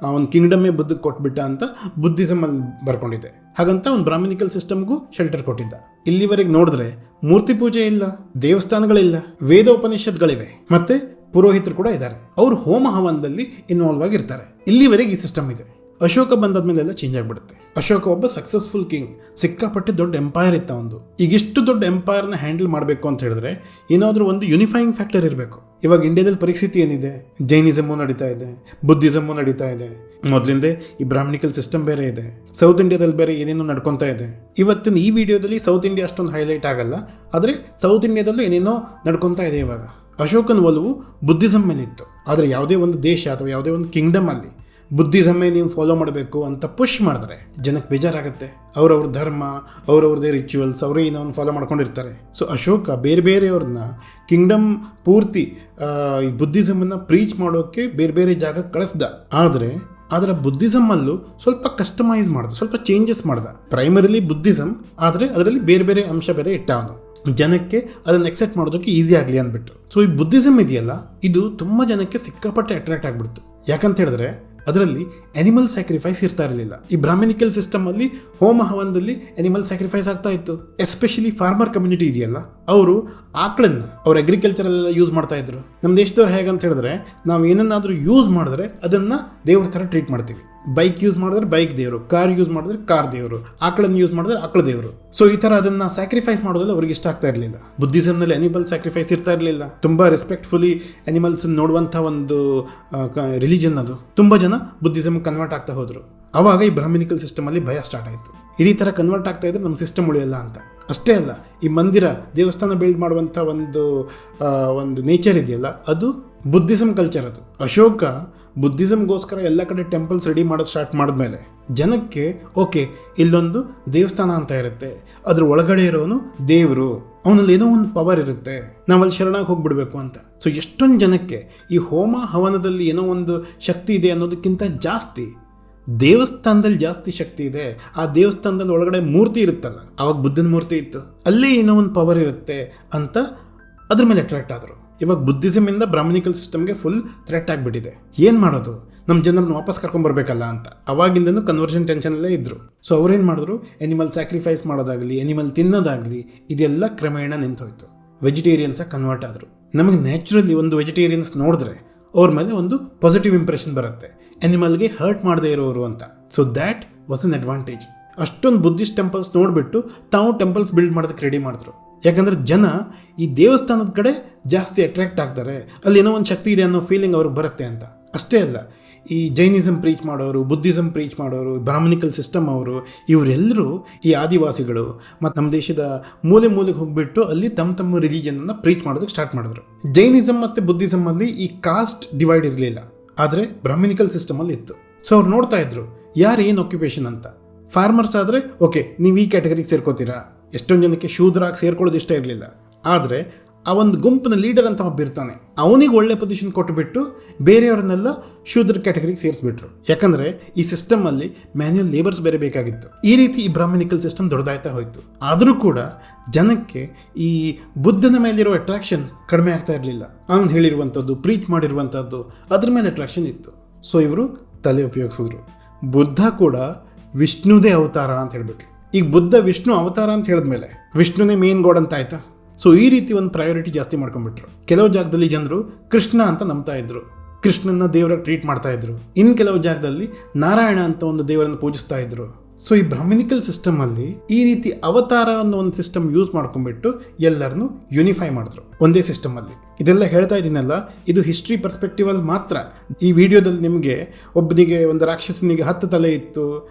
ಅವನ ಕಿಂಗ್ಡಮ್ಮೇ ಬುದ್ಧಗೆ ಕೊಟ್ಬಿಟ್ಟ ಅಂತ ಬುದ್ಧಿಸಮಲ್ಲಿ ಬರ್ಕೊಂಡಿದೆ. ಹಾಗಂತ ಅವ್ನು ಬ್ರಾಹ್ಮಣಿಕಲ್ ಸಿಸ್ಟಮ್ಗೂ ಶೆಲ್ಟರ್ ಕೊಟ್ಟಿದ್ದ. ಇಲ್ಲಿವರೆಗೆ ನೋಡಿದ್ರೆ ಮೂರ್ತಿ ಪೂಜೆ ಇಲ್ಲ, ದೇವಸ್ಥಾನಗಳಿಲ್ಲ, ವೇದೋಪನಿಷತ್ಗಳಿವೆ, ಮತ್ತು ಪುರೋಹಿತರು ಕೂಡ ಇದ್ದಾರೆ. ಅವರು ಹೋಮ ಹವನದಲ್ಲಿ ಇನ್ವಾಲ್ವ್ ಆಗಿರ್ತಾರೆ. ಇಲ್ಲಿವರೆಗೆ ಈ ಸಿಸ್ಟಮ್ ಇದೆ. ಅಶೋಕ ಬಂದಾದ್ಮೇಲೆಲ್ಲ ಚೇಂಜ್ ಆಗಿಬಿಡುತ್ತೆ. ಅಶೋಕ ಒಬ್ಬ ಸಕ್ಸಸ್ಫುಲ್ ಕಿಂಗ್, ಸಿಕ್ಕಾಪಟ್ಟೆ ದೊಡ್ಡ ಎಂಪೈರ್ ಇತ್ತ ಒಂದು. ಈಗಿಷ್ಟು ದೊಡ್ಡ ಎಂಪೈರ್ನ ಹ್ಯಾಂಡಲ್ ಮಾಡಬೇಕು ಅಂತ ಹೇಳಿದ್ರೆ ಏನಾದರೂ ಒಂದು ಯುನಿಫೈಯಿಂಗ್ ಫ್ಯಾಕ್ಟರ್ ಇರಬೇಕು. ಇವಾಗ ಇಂಡಿಯಾದಲ್ಲಿ ಪರಿಸ್ಥಿತಿ ಏನಿದೆ, ಜೈನಿಸಮು ನಡೀತಾ ಇದೆ, ಬುದ್ಧಿಸಮು ನಡೀತಾ ಇದೆ, ಮೊದಲಿಂದೇ ಈ ಬ್ರಾಹ್ಮಣಿಕಲ್ ಸಿಸ್ಟಮ್ ಬೇರೆ ಇದೆ, ಸೌತ್ ಇಂಡಿಯಾದಲ್ಲಿ ಬೇರೆ ಏನೇನೋ ನಡ್ಕೊತಾ ಇದೆ. ಇವತ್ತಿನ ಈ ವಿಡಿಯೋದಲ್ಲಿ ಸೌತ್ ಇಂಡಿಯಾ ಅಷ್ಟೊಂದು ಹೈಲೈಟ್ ಆಗಲ್ಲ, ಆದರೆ ಸೌತ್ ಇಂಡಿಯಾದಲ್ಲೂ ಏನೇನೋ ನಡ್ಕೊತಾ ಇದೆ. ಇವಾಗ ಅಶೋಕನ ಒಲವು ಬುದ್ಧಿಸಮ್ ಮೇಲೆ ಇತ್ತು, ಆದರೆ ಯಾವುದೇ ಒಂದು ದೇಶ ಅಥವಾ ಯಾವುದೇ ಒಂದು ಕಿಂಗ್ಡಮ್ ಅಲ್ಲಿ ಬುದ್ಧಿಸಮ್ಮೇ ನೀವು ಫಾಲೋ ಮಾಡಬೇಕು ಅಂತ ಪುಷ್ ಮಾಡಿದ್ರೆ ಜನಕ್ಕೆ ಬೇಜಾರಾಗುತ್ತೆ. ಅವ್ರವ್ರ ಧರ್ಮ, ಅವ್ರವ್ರದ್ದೇ ರಿಚುವಲ್ಸ್, ಅವರೇ ಏನೋ ಫಾಲೋ ಮಾಡ್ಕೊಂಡಿರ್ತಾರೆ. ಸೊ ಅಶೋಕ ಬೇರೆ ಬೇರೆಯವ್ರನ್ನ ಕಿಂಗ್ಡಮ್ ಪೂರ್ತಿ ಈ ಬುದ್ಧಿಸಮನ್ನು ಪ್ರೀಚ್ ಮಾಡೋಕ್ಕೆ ಬೇರೆ ಬೇರೆ ಜಾಗಕ್ಕೆ ಕಳಿಸ್ದ. ಆದರೆ ಅದರ ಬುದ್ಧಿಸಮಲ್ಲೂ ಸ್ವಲ್ಪ ಕಸ್ಟಮೈಸ್ ಮಾಡ್ದ, ಸ್ವಲ್ಪ ಚೇಂಜಸ್ ಮಾಡ್ದ. ಪ್ರೈಮರಿಲಿ ಬುದ್ಧಿಸಮ್, ಆದರೆ ಅದರಲ್ಲಿ ಬೇರೆ ಬೇರೆ ಅಂಶ ಬೇರೆ ಇಟ್ಟ ಅವನು, ಜನಕ್ಕೆ ಅದನ್ನು ಎಕ್ಸೆಪ್ಟ್ ಮಾಡೋದಕ್ಕೆ ಈಸಿ ಆಗಲಿ ಅಂದ್ಬಿಟ್ಟು. ಸೊ ಈ ಬುದ್ಧಿಸಮ್ ಇದೆಯಲ್ಲ, ಇದು ತುಂಬ ಜನಕ್ಕೆ ಸಿಕ್ಕಾಪಟ್ಟೆ ಅಟ್ರಾಕ್ಟ್ ಆಗಿಬಿಡ್ತು. ಯಾಕಂತ ಹೇಳಿದ್ರೆ ಅದರಲ್ಲಿ ಅನಿಮಲ್ ಸ್ಯಾಕ್ರಿಫೈಸ್ ಇರ್ತಾ ಇರಲಿಲ್ಲ. ಈ ಬ್ರಾಹ್ಮಿನಿಕಲ್ ಸಿಸ್ಟಮ್ ಅಲ್ಲಿ ಹೋಮ ಹವನದಲ್ಲಿ ಅನಿಮಲ್ ಸ್ಯಾಕ್ರಿಫೈಸ್ ಆಗ್ತಾ ಇತ್ತು. ಎಸ್ಪೆಷಲಿ ಫಾರ್ಮರ್ ಕಮ್ಯುನಿಟಿ ಇದೆಯಲ್ಲ, ಅವರು ಆಕಳನ್ನ ಅವ್ರ ಅಗ್ರಿಕಲ್ಚರಲ್ಲೆಲ್ಲ ಯೂಸ್ ಮಾಡ್ತಾ ಇದ್ರು. ನಮ್ಮ ದೇಶದವ್ರು ಹೇಗಂತ ಹೇಳಿದ್ರೆ, ನಾವು ಏನನ್ನಾದರೂ ಯೂಸ್ ಮಾಡಿದ್ರೆ ಅದನ್ನ ದೇವ್ರ ಥರ ಟ್ರೀಟ್ ಮಾಡ್ತೀವಿ. ಬೈಕ್ ಯೂಸ್ ಮಾಡಿದ್ರೆ ಬೈಕ್ ದೇವರು, ಕಾರ್ ಯೂಸ್ ಮಾಡಿದ್ರೆ ಕಾರ್ ದೇವರು, ಆಕಳನ್ನು ಯೂಸ್ ಮಾಡಿದ್ರೆ ಆಕಳ ದೇವರು. ಸೊ ಈ ಥರ ಅದನ್ನ ಸ್ಯಾಕ್ರಿಫೈಸ್ ಮಾಡೋದ್ರಲ್ಲಿ ಅವ್ರಿಗೆ ಇಷ್ಟ ಆಗ್ತಾ ಇರಲಿಲ್ಲ. ಬುದ್ಧಿಸಮ್ನಲ್ಲಿ ಅನಿಮಲ್ ಸ್ಯಾಕ್ರಿಫೈಸ್ ಇರ್ತಾ ಇರಲಿಲ್ಲ. ತುಂಬ ರೆಸ್ಪೆಕ್ಟ್ಫುಲಿ ಅನಿಮಲ್ಸ್ ನೋಡುವಂಥ ಒಂದು ರಿಲಿಜನ್ ಅದು. ತುಂಬ ಜನ ಬುದ್ಧಿಸಮ್ ಕನ್ವರ್ಟ್ ಆಗ್ತಾ ಹೋದರು. ಆವಾಗ ಈ ಬ್ರಾಹ್ಮಿನಿಕಲ್ ಸಿಸ್ಟಮಲ್ಲಿ ಭಯ ಸ್ಟಾರ್ಟ್ ಆಯಿತು. ಇದೇ ಥರ ಕನ್ವರ್ಟ್ ಆಗ್ತಾ ಇದ್ರೆ ನಮ್ಮ ಸಿಸ್ಟಮ್ ಉಳಿಯಲ್ಲ ಅಂತ. ಅಷ್ಟೇ ಅಲ್ಲ, ಈ ಮಂದಿರ ದೇವಸ್ಥಾನ ಬಿಲ್ಡ್ ಮಾಡುವಂಥ ಒಂದು ನೇಚರ್ ಇದೆಯಲ್ಲ, ಅದು ಬುದ್ಧಿಸಮ್ ಕಲ್ಚರ್. ಅದು ಅಶೋಕ ಬುದ್ಧಿಸಮ್ಗೋಸ್ಕರ ಎಲ್ಲ ಕಡೆ ಟೆಂಪಲ್ಸ್ ರೆಡಿ ಮಾಡೋದು ಸ್ಟಾರ್ಟ್ ಮಾಡಿದ್ಮೇಲೆ ಜನಕ್ಕೆ ಓಕೆ, ಇಲ್ಲೊಂದು ದೇವಸ್ಥಾನ ಅಂತ ಇರುತ್ತೆ, ಅದ್ರ ಒಳಗಡೆ ಇರೋನು ದೇವರು, ಅವನಲ್ಲಿ ಏನೋ ಒಂದು ಪವರ್ ಇರುತ್ತೆ, ನಾವಲ್ಲಿ ಶರಣಾಗಿ ಹೋಗ್ಬಿಡ್ಬೇಕು ಅಂತ. ಸೊ ಎಷ್ಟೊಂದು ಜನಕ್ಕೆ ಈ ಹೋಮ ಹವನದಲ್ಲಿ ಏನೋ ಒಂದು ಶಕ್ತಿ ಇದೆ ಅನ್ನೋದಕ್ಕಿಂತ ಜಾಸ್ತಿ ದೇವಸ್ಥಾನದಲ್ಲಿ ಜಾಸ್ತಿ ಶಕ್ತಿ ಇದೆ. ಆ ದೇವಸ್ಥಾನದಲ್ಲಿ ಒಳಗಡೆ ಮೂರ್ತಿ ಇರುತ್ತಲ್ಲ, ಆವಾಗ ಬುದ್ಧನ ಮೂರ್ತಿ ಇತ್ತು, ಅಲ್ಲೇ ಏನೋ ಒಂದು ಪವರ್ ಇರುತ್ತೆ ಅಂತ ಅದ್ರ ಮೇಲೆ ಅಟ್ರಾಕ್ಟ್ ಆದರು. ಇವಾಗ ಬುದ್ಧಿಸಮಿಂದ ಬ್ರಾಹ್ಮಿನಿಕಲ್ ಸಿಸ್ಟಮ್ಗೆ ಫುಲ್ ಥ್ರೆಟ್ ಆಗಿಬಿಟ್ಟಿದೆ. ಏನು ಮಾಡೋದು, ನಮ್ಮ ಜನರನ್ನು ವಾಪಸ್ ಕರ್ಕೊಂಡ್ಬರ್ಬೇಕಲ್ಲ ಅಂತ. ಅವಾಗಿಂದನೂ ಕನ್ವರ್ಷನ್ ಟೆನ್ಷನಲ್ಲೇ ಇದ್ದರು. ಸೊ ಅವ್ರೇನು ಮಾಡಿದ್ರು, ಎನಿಮಲ್ ಸ್ಯಾಕ್ರಿಫೈಸ್ ಮಾಡೋದಾಗಲಿ, ಎನಿಮಲ್ ತಿನ್ನೋದಾಗಲಿ, ಇದೆಲ್ಲ ಕ್ರಮೇಣ ನಿಂತೋಯ್ತು. ವೆಜಿಟೇರಿಯನ್ಸಾಗಿ ಕನ್ವರ್ಟ್ ಆದರು. ನಮಗೆ ನ್ಯಾಚುರಲಿ ಒಂದು ವೆಜಿಟೇರಿಯನ್ಸ್ ನೋಡಿದ್ರೆ ಅವ್ರ ಮೇಲೆ ಒಂದು ಪಾಸಿಟಿವ್ ಇಂಪ್ರೆಷನ್ ಬರುತ್ತೆ, ಎನಿಮಲ್ಗೆ ಹರ್ಟ್ ಮಾಡದೇ ಇರೋರು ಅಂತ. So that was an advantage. ಅಷ್ಟೊಂದು ಬುದ್ಧಿಸ್ಟ್ ಟೆಂಪಲ್ಸ್ ನೋಡಿಬಿಟ್ಟು ತಾವು ಟೆಂಪಲ್ಸ್ ಬಿಲ್ಡ್ ಮಾಡೋದಕ್ಕೆ ರೆಡಿ ಮಾಡಿದ್ರು. ಯಾಕಂದರೆ ಜನ ಈ ದೇವಸ್ಥಾನದ ಕಡೆ ಜಾಸ್ತಿ ಅಟ್ರಾಕ್ಟ್ ಆಗ್ತಾರೆ, ಅಲ್ಲಿ ಏನೋ ಒಂದು ಶಕ್ತಿ ಇದೆ ಅನ್ನೋ ಫೀಲಿಂಗ್ ಅವ್ರಿಗೆ ಬರುತ್ತೆ ಅಂತ. ಅಷ್ಟೇ ಅಲ್ಲ, ಈ ಜೈನಿಸಮ್ ಪ್ರೀಚ್ ಮಾಡೋರು, ಬುದ್ಧಿಸಮ್ ಪ್ರೀಚ್ ಮಾಡೋರು, ಬ್ರಾಹ್ಮಣಿಕಲ್ ಸಿಸ್ಟಮ್ ಅವರು, ಇವರೆಲ್ಲರೂ ಈ ಆದಿವಾಸಿಗಳು ಮತ್ತು ನಮ್ಮ ದೇಶದ ಮೂಲೆ ಮೂಲೆಗೆ ಹೋಗಿಬಿಟ್ಟು ಅಲ್ಲಿ ತಮ್ಮ ರಿಲಿಜನನ್ನು ಪ್ರೀಚ್ ಮಾಡೋದಕ್ಕೆ ಸ್ಟಾರ್ಟ್ ಮಾಡಿದ್ರು. ಜೈನಿಸಮ್ ಮತ್ತು ಬುದ್ಧಿಸಮಲ್ಲಿ ಈ ಕಾಸ್ಟ್ ಡಿವೈಡ್ ಇರಲಿಲ್ಲ, ಆದರೆ ಬ್ರಾಹ್ಮಣಿಕಲ್ ಸಿಸ್ಟಮಲ್ಲಿ ಇತ್ತು. ಸೊ ಅವ್ರು ನೋಡ್ತಾ ಇದ್ರು ಯಾರು ಏನು ಆಕ್ಯುಪೇಷನ್ ಅಂತ. ಫಾರ್ಮರ್ಸ್ ಆದರೆ ಓಕೆ, ನೀವು ಈ ಕ್ಯಾಟಗರಿಗೆ ಸೇರ್ಕೋತೀರಾ. ಎಷ್ಟೊಂದು ಜನಕ್ಕೆ ಶೂದ್ರಾಗಿ ಸೇರ್ಕೊಳ್ಳೋದು ಇಷ್ಟ ಇರಲಿಲ್ಲ, ಆದರೆ ಆ ಒಂದು ಗುಂಪಿನ ಲೀಡರ್ ಅಂತ ಒಬ್ಬ ಇರ್ತಾನೆ, ಅವನಿಗೆ ಒಳ್ಳೆ ಪೊಸಿಷನ್ ಕೊಟ್ಟುಬಿಟ್ಟು ಬೇರೆಯವ್ರನ್ನೆಲ್ಲ ಶೂದ್ರ ಕ್ಯಾಟಗರಿಗೆ ಸೇರಿಸ್ಬಿಟ್ರು. ಯಾಕಂದರೆ ಈ ಸಿಸ್ಟಮಲ್ಲಿ ಮ್ಯಾನ್ಯುಯಲ್ ಲೇಬರ್ಸ್ ಬೇರೆ ಬೇಕಾಗಿತ್ತು. ಈ ರೀತಿ ಈ ಬ್ರಾಹ್ಮಿನಿಕಲ್ ಸಿಸ್ಟಮ್ ದೊಡ್ಡದಾಯ್ತಾ ಹೋಯಿತು. ಆದರೂ ಕೂಡ ಜನಕ್ಕೆ ಈ ಬುದ್ಧನ ಮೇಲಿರೋ ಅಟ್ರಾಕ್ಷನ್ ಕಡಿಮೆ ಆಗ್ತಾ ಇರಲಿಲ್ಲ. ಅವನು ಹೇಳಿರುವಂಥದ್ದು, ಪ್ರೀಚ್ ಮಾಡಿರುವಂಥದ್ದು, ಅದ್ರ ಮೇಲೆ ಅಟ್ರಾಕ್ಷನ್ ಇತ್ತು. ಸೊ ಇವರು ತಲೆ ಉಪಯೋಗಿಸಿದ್ರು. ಬುದ್ಧ ಕೂಡ ವಿಷ್ಣುದೇ ಅವತಾರ ಅಂತ ಹೇಳ್ಬಿಟ್ರು. ಈಗ ಬುದ್ಧ ವಿಷ್ಣು ಅವತಾರ ಅಂತ ಹೇಳಿದ್ಮೇಲೆ ವಿಷ್ಣುನೇ ಮೇನ್ ಗಾಡ್ ಅಂತ ಆಯ್ತಾ. ಸೊ ಈ ರೀತಿ ಒಂದು ಪ್ರಯಾರಿಟಿ ಜಾಸ್ತಿ ಮಾಡ್ಕೊಂಡ್ಬಿಟ್ರು. ಕೆಲವು ಜಾಗದಲ್ಲಿ ಜನರು ಕೃಷ್ಣ ಅಂತ ನಂಬ್ತಾ ಇದ್ರು, ಕೃಷ್ಣನ ದೇವರಾಗಿ ಟ್ರೀಟ್ ಮಾಡ್ತಾ ಇದ್ರು. ಇನ್ನು ಕೆಲವು ಜಾಗದಲ್ಲಿ ನಾರಾಯಣ ಅಂತ ಒಂದು ದೇವರನ್ನು ಪೂಜಿಸ್ತಾ ಇದ್ರು. ಸೊ ಈ ಬ್ರಾಹ್ಮಿನಿಕಲ್ ಸಿಸ್ಟಮಲ್ಲಿ ಈ ರೀತಿ ಅವತಾರ ಅನ್ನೋ ಒಂದು ಸಿಸ್ಟಮ್ ಯೂಸ್ ಮಾಡ್ಕೊಂಡ್ಬಿಟ್ಟು ಎಲ್ಲರನ್ನು ಯೂನಿಫೈ ಮಾಡಿದ್ರು ಒಂದೇ ಸಿಸ್ಟಮಲ್ಲಿ. ಇದೆಲ್ಲ ಹೇಳ್ತಾ ಇದ್ದೀನಲ್ಲ, ಇದು ಹಿಸ್ಟ್ರಿ ಪರ್ಸ್ಪೆಕ್ಟಿವಲ್ಲಿ ಮಾತ್ರ. ಈ ವಿಡಿಯೋದಲ್ಲಿ ನಿಮಗೆ ಒಬ್ಬನಿಗೆ, ಒಂದು ರಾಕ್ಷಸನಿಗೆ 10 ತಲೆ ಇತ್ತು,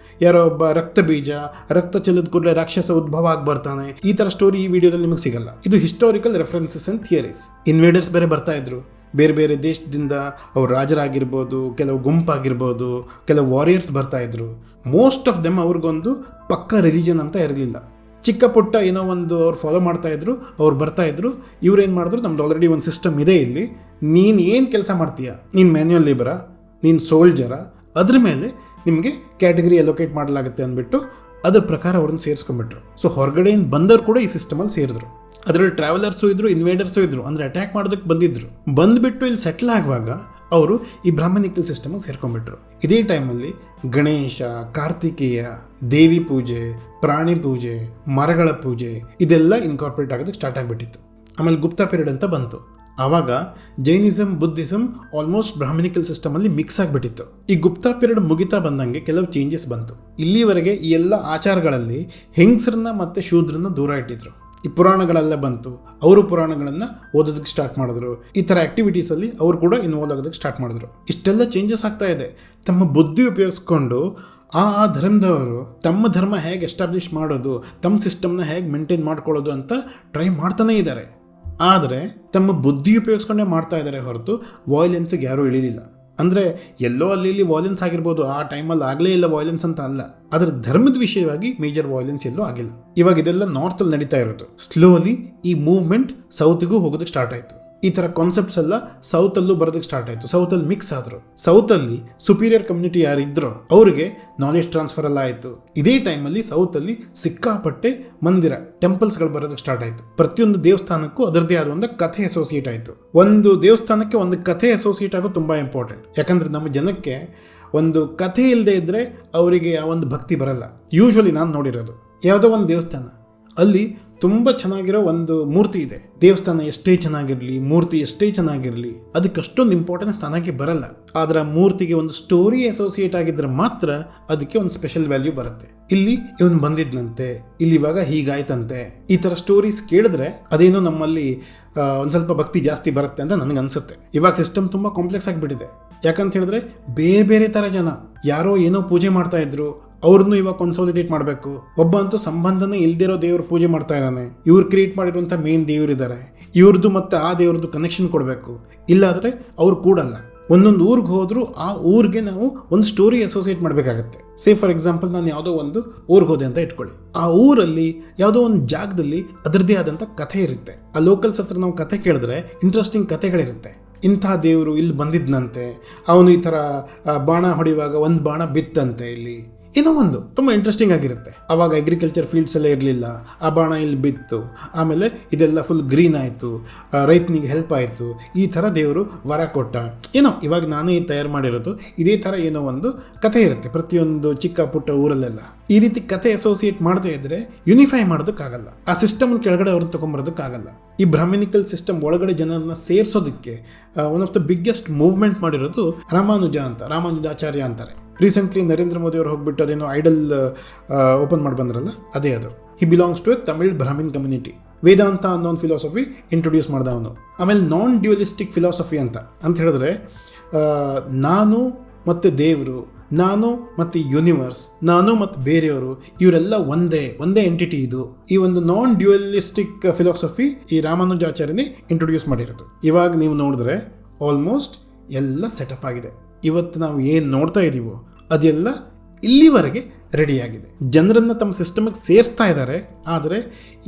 ಯಾರೋ ಒಬ್ಬ ರಕ್ತ ಬೀಜ, ರಕ್ತ ಚೆಲ್ಲದ ಕೂಡಲೇ ರಾಕ್ಷಸ ಉದ್ಭವ ಆಗಿ ಬರ್ತಾನೆ, ಈ ಥರ ಸ್ಟೋರಿ ಈ ವಿಡಿಯೋದಲ್ಲಿ ನಿಮಗೆ ಸಿಗಲ್ಲ. ಇದು historical references and theories. Invaders ಬೇರೆ ಬರ್ತಾ ಇದ್ರು, ಬೇರೆ ಬೇರೆ ದೇಶದಿಂದ. ಅವ್ರು ರಾಜರಾಗಿರ್ಬೋದು, ಕೆಲವು ಗುಂಪಾಗಿರ್ಬೋದು, ಕೆಲವು ವಾರಿಯರ್ಸ್ ಬರ್ತಾ ಇದ್ರು. ಮೋಸ್ಟ್ ಆಫ್ ದೆಮ್ ಅವ್ರಿಗೊಂದು ಪಕ್ಕ ರಿಲಿಜನ್ ಅಂತ ಇರಲಿಲ್ಲ. ಚಿಕ್ಕ ಪುಟ್ಟ ಏನೋ ಒಂದು ಅವ್ರು ಫಾಲೋ ಮಾಡ್ತಾ ಇದ್ರು, ಅವ್ರು ಬರ್ತಾ ಇದ್ರು. ಇವ್ರೇನು ಮಾಡಿದ್ರು, ನಮ್ದು ಆಲ್ರೆಡಿ ಒಂದು ಸಿಸ್ಟಮ್ ಇದೆ ಇಲ್ಲಿ, ನೀನು ಏನು ಕೆಲಸ ಮಾಡ್ತೀಯ, ನೀನು ಮ್ಯಾನ್ಯುಯಲ್ ಲೇಬರಾ, ನೀನು ಸೋಲ್ಜರಾ, ಅದ್ರ ಮೇಲೆ ನಿಮಗೆ ಕ್ಯಾಟಗರಿ ಅಲೋಕೇಟ್ ಮಾಡಲಾಗುತ್ತೆ ಅಂದ್ಬಿಟ್ಟು ಅದ್ರ ಪ್ರಕಾರ ಅವ್ರನ್ನ ಸೇರಿಸ್ಕೊಂಡ್ಬಿಟ್ರು. ಸೊ ಹೊರಗಡೆಯಿಂದ ಬಂದವರು ಕೂಡ ಈ ಸಿಸ್ಟಮಲ್ಲಿ ಸೇರಿದ್ರು. ಅದರಲ್ಲಿ ಟ್ರಾವೆಲರ್ಸು ಇದ್ರು, ಇನ್ವೇಡರ್ಸು ಇದ್ರು, ಅಂದರೆ ಅಟ್ಯಾಕ್ ಮಾಡೋದಕ್ಕೆ ಬಂದಿದ್ರು. ಬಂದುಬಿಟ್ಟು ಇಲ್ಲಿ ಸೆಟ್ಲ್ ಆಗುವಾಗ ಅವರು ಈ ಬ್ರಾಹ್ಮಣಿಕಲ್ ಸಿಸ್ಟಮಿಗೆ ಸೇರ್ಕೊಂಡ್ಬಿಟ್ರು. ಇದೇ ಟೈಮಲ್ಲಿ ಗಣೇಶ, ಕಾರ್ತಿಕೇಯ, ದೇವಿ ಪೂಜೆ, ಪ್ರಾಣಿ ಪೂಜೆ, ಮರಗಳ ಪೂಜೆ, ಇದೆಲ್ಲ ಇನ್ಕಾರ್ಪೊರೇಟ್ ಆಗೋದಕ್ಕೆ ಸ್ಟಾರ್ಟ್ ಆಗಿಬಿಟ್ಟಿತ್ತು. ಆಮೇಲೆ ಗುಪ್ತಾ ಪೀರಿಯಡ್ ಅಂತ ಬಂತು. ಆವಾಗ ಜೈನಿಸಮ್, ಬುದ್ಧಿಸಮ್ ಆಲ್ಮೋಸ್ಟ್ ಬ್ರಾಹ್ಮಣಿಕಲ್ ಸಿಸ್ಟಮಲ್ಲಿ ಮಿಕ್ಸ್ ಆಗಿಬಿಟ್ಟಿತ್ತು. ಈ ಗುಪ್ತಾ ಪೀರಿಯಡ್ ಮುಗಿತಾ ಬಂದಂಗೆ ಕೆಲವು ಚೇಂಜಸ್ ಬಂತು. ಇಲ್ಲಿವರೆಗೆ ಈ ಎಲ್ಲ ಆಚಾರಗಳಲ್ಲಿ ಹೆಂಗಸರನ್ನ ಮತ್ತು ಶೂದ್ರನ್ನ ದೂರ ಇಟ್ಟಿದ್ರು. ಈ ಪುರಾಣಗಳೆಲ್ಲ ಬಂತು, ಅವರು ಪುರಾಣಗಳನ್ನು ಓದೋದಕ್ಕೆ ಸ್ಟಾರ್ಟ್ ಮಾಡಿದ್ರು. ಈ ಥರ ಆ್ಯಕ್ಟಿವಿಟೀಸಲ್ಲಿ ಅವರು ಕೂಡ ಇನ್ವಾಲ್ವ್ ಆಗೋದಕ್ಕೆ ಸ್ಟಾರ್ಟ್ ಮಾಡಿದ್ರು. ಇಷ್ಟೆಲ್ಲ ಚೇಂಜಸ್ ಆಗ್ತಾ ಇದೆ. ತಮ್ಮ ಬುದ್ಧಿ ಉಪಯೋಗಿಸ್ಕೊಂಡು ಆ ಧರ್ಮದವರು ತಮ್ಮ ಧರ್ಮ ಹೇಗೆ ಎಸ್ಟಾಬ್ಲಿಷ್ ಮಾಡೋದು, ತಮ್ಮ ಸಿಸ್ಟಮ್ನ ಹೇಗೆ ಮೇಂಟೈನ್ ಮಾಡ್ಕೊಳ್ಳೋದು ಅಂತ ಟ್ರೈ ಮಾಡ್ತಾನೇ ಇದ್ದಾರೆ. ಆದರೆ ತಮ್ಮ ಬುದ್ಧಿ ಉಪಯೋಗಿಸ್ಕೊಂಡೇ ಮಾಡ್ತಾ ಇದ್ದಾರೆ ಹೊರತು ವಾಯ್ಲೆನ್ಸಿಗೆ ಯಾರೂ ಇಳಿಲಿಲ್ಲ. ಅಂದರೆ ಎಲ್ಲೋ ಅಲ್ಲಿ ಇಲ್ಲಿ ವಾಯ್ಲೆನ್ಸ್ ಆಗಿರ್ಬೋದು, ಆ ಟೈಮಲ್ಲಿ ಆಗಲೇ ಇಲ್ಲ ವಾಯ್ಲೆನ್ಸ್ ಅಂತ ಅಲ್ಲ, ಅದರ ಧರ್ಮದ ವಿಷಯವಾಗಿ ಮೇಜರ್ ವಾಯ್ಲೆನ್ಸ್ ಎಲ್ಲೂ ಆಗಿಲ್ಲ. ಇವಾಗ ಇದೆಲ್ಲ ನಾರ್ತಲ್ಲಿ ನಡೀತಾ ಇರೋದು. ಸ್ಲೋಲಿ ಈ ಮೂವ್ಮೆಂಟ್ ಸೌತ್ಗೂ ಹೋಗೋದಕ್ಕೆ ಸ್ಟಾರ್ಟ್ ಆಯಿತು. ಈ ಥರ ಕಾನ್ಸೆಪ್ಟ್ಸ್ ಎಲ್ಲ ಸೌತಲ್ಲೂ ಬರೋದಕ್ಕೆ ಸ್ಟಾರ್ಟ್ ಆಯಿತು. ಸೌತಲ್ಲಿ ಮಿಕ್ಸ್ ಆದರು. ಸೌತಲ್ಲಿ ಸುಪೀರಿಯರ್ ಕಮ್ಯುನಿಟಿ ಯಾರಿದ್ರೋ ಅವ್ರಿಗೆ ನಾಲೆಜ್ ಟ್ರಾನ್ಸ್ಫರ್ ಎಲ್ಲ ಆಯಿತು. ಇದೇ ಟೈಮಲ್ಲಿ ಸೌತಲ್ಲಿ ಸಿಕ್ಕಾಪಟ್ಟೆ ಮಂದಿರ, ಟೆಂಪಲ್ಸ್ಗಳು ಬರೋದಕ್ಕೆ ಸ್ಟಾರ್ಟ್ ಆಯಿತು. ಪ್ರತಿಯೊಂದು ದೇವಸ್ಥಾನಕ್ಕೂ ಅದರದ್ದೇ ಆದ ಒಂದು ಕಥೆ ಅಸೋಸಿಯೇಟ್ ಆಯಿತು. ಒಂದು ದೇವಸ್ಥಾನಕ್ಕೆ ಒಂದು ಕಥೆ ಅಸೋಸಿಯೇಟ್ ಆಗೋದು ತುಂಬ ಇಂಪಾರ್ಟೆಂಟ್. ಯಾಕಂದರೆ ನಮ್ಮ ಜನಕ್ಕೆ ಒಂದು ಕಥೆ ಇಲ್ಲದೆ ಇದ್ದರೆ ಅವರಿಗೆ ಆ ಒಂದು ಭಕ್ತಿ ಬರಲ್ಲ. ಯೂಶ್ವಲಿ ನಾನು ನೋಡಿರೋದು, ಯಾವುದೋ ಒಂದು ದೇವಸ್ಥಾನ ಅಲ್ಲಿ ತುಂಬ ಚೆನ್ನಾಗಿರೋ ಒಂದು ಮೂರ್ತಿ ಇದೆ. ದೇವಸ್ಥಾನ ಎಷ್ಟೇ ಚೆನ್ನಾಗಿರಲಿ, ಮೂರ್ತಿ ಎಷ್ಟೇ ಚೆನ್ನಾಗಿರಲಿ, ಅದಕ್ಕೆ ಅಷ್ಟೊಂದು ಇಂಪಾರ್ಟೆನ್ಸ್ ತಾನಾಗಿ ಬರಲ್ಲ. ಆದರೆ ಮೂರ್ತಿಗೆ ಒಂದು ಸ್ಟೋರಿ ಅಸೋಸಿಯೇಟ್ ಆಗಿದ್ರೆ ಮಾತ್ರ ಅದಕ್ಕೆ ಒಂದು ಸ್ಪೆಷಲ್ ವ್ಯಾಲ್ಯೂ ಬರುತ್ತೆ. ಇಲ್ಲಿ ಇವನು ಬಂದಿದ್ನಂತೆ, ಇಲ್ಲಿ ಇವಾಗ ಹೀಗಾಯ್ತಂತೆ, ಈ ಥರ ಸ್ಟೋರೀಸ್ ಕೇಳಿದ್ರೆ ಅದೇನೋ ನಮ್ಮಲ್ಲಿ ಒಂದು ಸ್ವಲ್ಪ ಭಕ್ತಿ ಜಾಸ್ತಿ ಬರುತ್ತೆ ಅಂತ ನನಗೆ ಅನಿಸುತ್ತೆ. ಇವಾಗ ಸಿಸ್ಟಮ್ ತುಂಬ ಕಾಂಪ್ಲೆಕ್ಸ್ ಆಗಿಬಿಟ್ಟಿದೆ. ಯಾಕಂತ ಹೇಳಿದ್ರೆ ಬೇರೆ ಬೇರೆ ಥರ ಜನ ಯಾರೋ ಏನೋ ಪೂಜೆ ಮಾಡ್ತಾ ಇದ್ರು, ಅವ್ರನ್ನು ಇವಾಗ ಕನ್ಸಾಲಿಡೇಟ್ ಮಾಡಬೇಕು. ಒಬ್ಬ ಅಂತೂ ಸಂಬಂಧನೇ ಇಲ್ದಿರೋ ದೇವ್ರ ಪೂಜೆ ಮಾಡ್ತಾ ಇದ್ದಾನೆ, ಇವ್ರು ಕ್ರಿಯೇಟ್ ಮಾಡಿರುವಂಥ ಮೇನ್ ದೇವ್ರಿದ್ದಾರೆ, ಇವ್ರದ್ದು ಮತ್ತು ಆ ದೇವ್ರದ್ದು ಕನೆಕ್ಷನ್ ಕೊಡಬೇಕು, ಇಲ್ಲಾದರೆ ಅವ್ರು ಕೂಡಲ್ಲ. ಒಂದೊಂದು ಊರಿಗೆ ಹೋದರೂ ಆ ಊರಿಗೆ ನಾವು ಒಂದು ಸ್ಟೋರಿ ಅಸೋಸಿಯೇಟ್ ಮಾಡಬೇಕಾಗತ್ತೆ. ಸೇ ಫಾರ್ ಎಕ್ಸಾಂಪಲ್, ನಾನು ಯಾವುದೋ ಒಂದು ಊರಿಗೆ ಹೋದೆ ಅಂತ ಇಟ್ಕೊಳ್ಳಿ. ಆ ಊರಲ್ಲಿ ಯಾವುದೋ ಒಂದು ಜಾಗದಲ್ಲಿ ಅದರದ್ದೇ ಆದಂಥ ಕಥೆ ಇರುತ್ತೆ. ಆ ಲೋಕಲ್ಸ್ ಹತ್ರ ನಾವು ಕಥೆ ಕೇಳಿದ್ರೆ ಇಂಟ್ರೆಸ್ಟಿಂಗ್ ಕಥೆಗಳಿರುತ್ತೆ. ಇಂಥ ದೇವರು ಇಲ್ಲಿ ಬಂದಿದ್ದಂತೆ, ಅವನು ಈ ಥರ ಬಾಣ ಹೊಡೆಯುವಾಗ ಒಂದು ಬಾಣ ಬಿತ್ತಂತೆ, ಇಲ್ಲಿ ಏನೋ ಒಂದು ತುಂಬ ಇಂಟ್ರೆಸ್ಟಿಂಗ್ ಆಗಿರುತ್ತೆ. ಆವಾಗ ಅಗ್ರಿಕಲ್ಚರ್ ಫೀಲ್ಡ್ಸ್ ಎಲ್ಲ ಇರಲಿಲ್ಲ, ಆ ಬಾಣ ಇಲ್ಲಿ ಬಿತ್ತು, ಆಮೇಲೆ ಇದೆಲ್ಲ ಫುಲ್ ಗ್ರೀನ್ ಆಯಿತು, ರೈತನಿಗೆ ಹೆಲ್ಪ್ ಆಯಿತು, ಈ ಥರ ದೇವರು ವರ ಕೊಟ್ಟ, ಏನೋ ಇವಾಗ ನಾನೇ ತಯಾರು ಮಾಡಿರೋದು ಇದೇ ಥರ ಏನೋ ಒಂದು ಕಥೆ ಇರುತ್ತೆ ಪ್ರತಿಯೊಂದು ಚಿಕ್ಕ ಪುಟ್ಟ ಊರಲ್ಲೆಲ್ಲ. ಈ ರೀತಿ ಕಥೆ ಅಸೋಸಿಯೇಟ್ ಮಾಡದೇ ಇದ್ದರೆ ಯುನಿಫೈ ಮಾಡೋದಕ್ಕಾಗಲ್ಲ, ಆ ಸಿಸ್ಟಮ್ ಕೆಳಗಡೆ ಅವ್ರನ್ನ ತೊಗೊಂಬರೋದಕ್ಕಾಗಲ್ಲ. ಈ ಬ್ರಾಹ್ಮಿನಿಕಲ್ ಸಿಸ್ಟಮ್ ಒಳಗಡೆ ಜನರನ್ನ ಸೇರಿಸೋದಕ್ಕೆ one of the biggest movement ಮಾಡಿರೋದು ರಾಮಾನುಜಾಚಾರ್ಯ ಅಂತಾರೆ. ರೀಸೆಂಟ್ಲಿ ನರೇಂದ್ರ ಮೋದಿ ಅವರು ಹೋಗ್ಬಿಟ್ಟು ಅದೇನೋ ಐಡಲ್ ಓಪನ್ ಮಾಡಿ ಬಂದ್ರಲ್ಲ, ಅದೇ ಅದು. He belongs to a Tamil Brahmin community. Vedanta ಅನ್ನೋ ಒಂದು ಫಿಲಾಸಫಿ ಇಂಟ್ರೊಡ್ಯೂಸ್ ಮಾಡ್ದ ಅವನು. ಆಮೇಲೆ ನಾನ್ ಡ್ಯುಯಲಿಸ್ಟಿಕ್ ಫಿಲಾಸಫಿ ಅಂತ ಹೇಳಿದ್ರೆ, ನಾನು ಮತ್ತು ದೇವರು, ನಾನು ಮತ್ತು ಯೂನಿವರ್ಸ್, ನಾನು ಮತ್ತು ಬೇರೆಯವರು, ಇವರೆಲ್ಲ ಒಂದೇ ಎಂಟಿಟಿ. ಇದು ಈ ಒಂದು ನಾನ್ ಡ್ಯುಯಲಿಸ್ಟಿಕ್ ಫಿಲಾಸಫಿ ಈ ರಾಮಾನುಜಾಚಾರ್ಯನೇ ಇಂಟ್ರೊಡ್ಯೂಸ್ ಮಾಡಿರೋದು. ಇವಾಗ ನೀವು ನೋಡಿದ್ರೆ ಆಲ್ಮೋಸ್ಟ್ ಎಲ್ಲ ಸೆಟಪ್ ಆಗಿದೆ. ಇವತ್ತು ನಾವು ಏನು ನೋಡ್ತಾ ಇದ್ದೀವೋ ಅದೆಲ್ಲ ಇಲ್ಲಿವರೆಗೆ ರೆಡಿಯಾಗಿದೆ. ಜನರನ್ನು ತಮ್ಮ ಸಿಸ್ಟಮಿಗೆ ಸೇರಿಸ್ತಾ ಇದ್ದಾರೆ. ಆದರೆ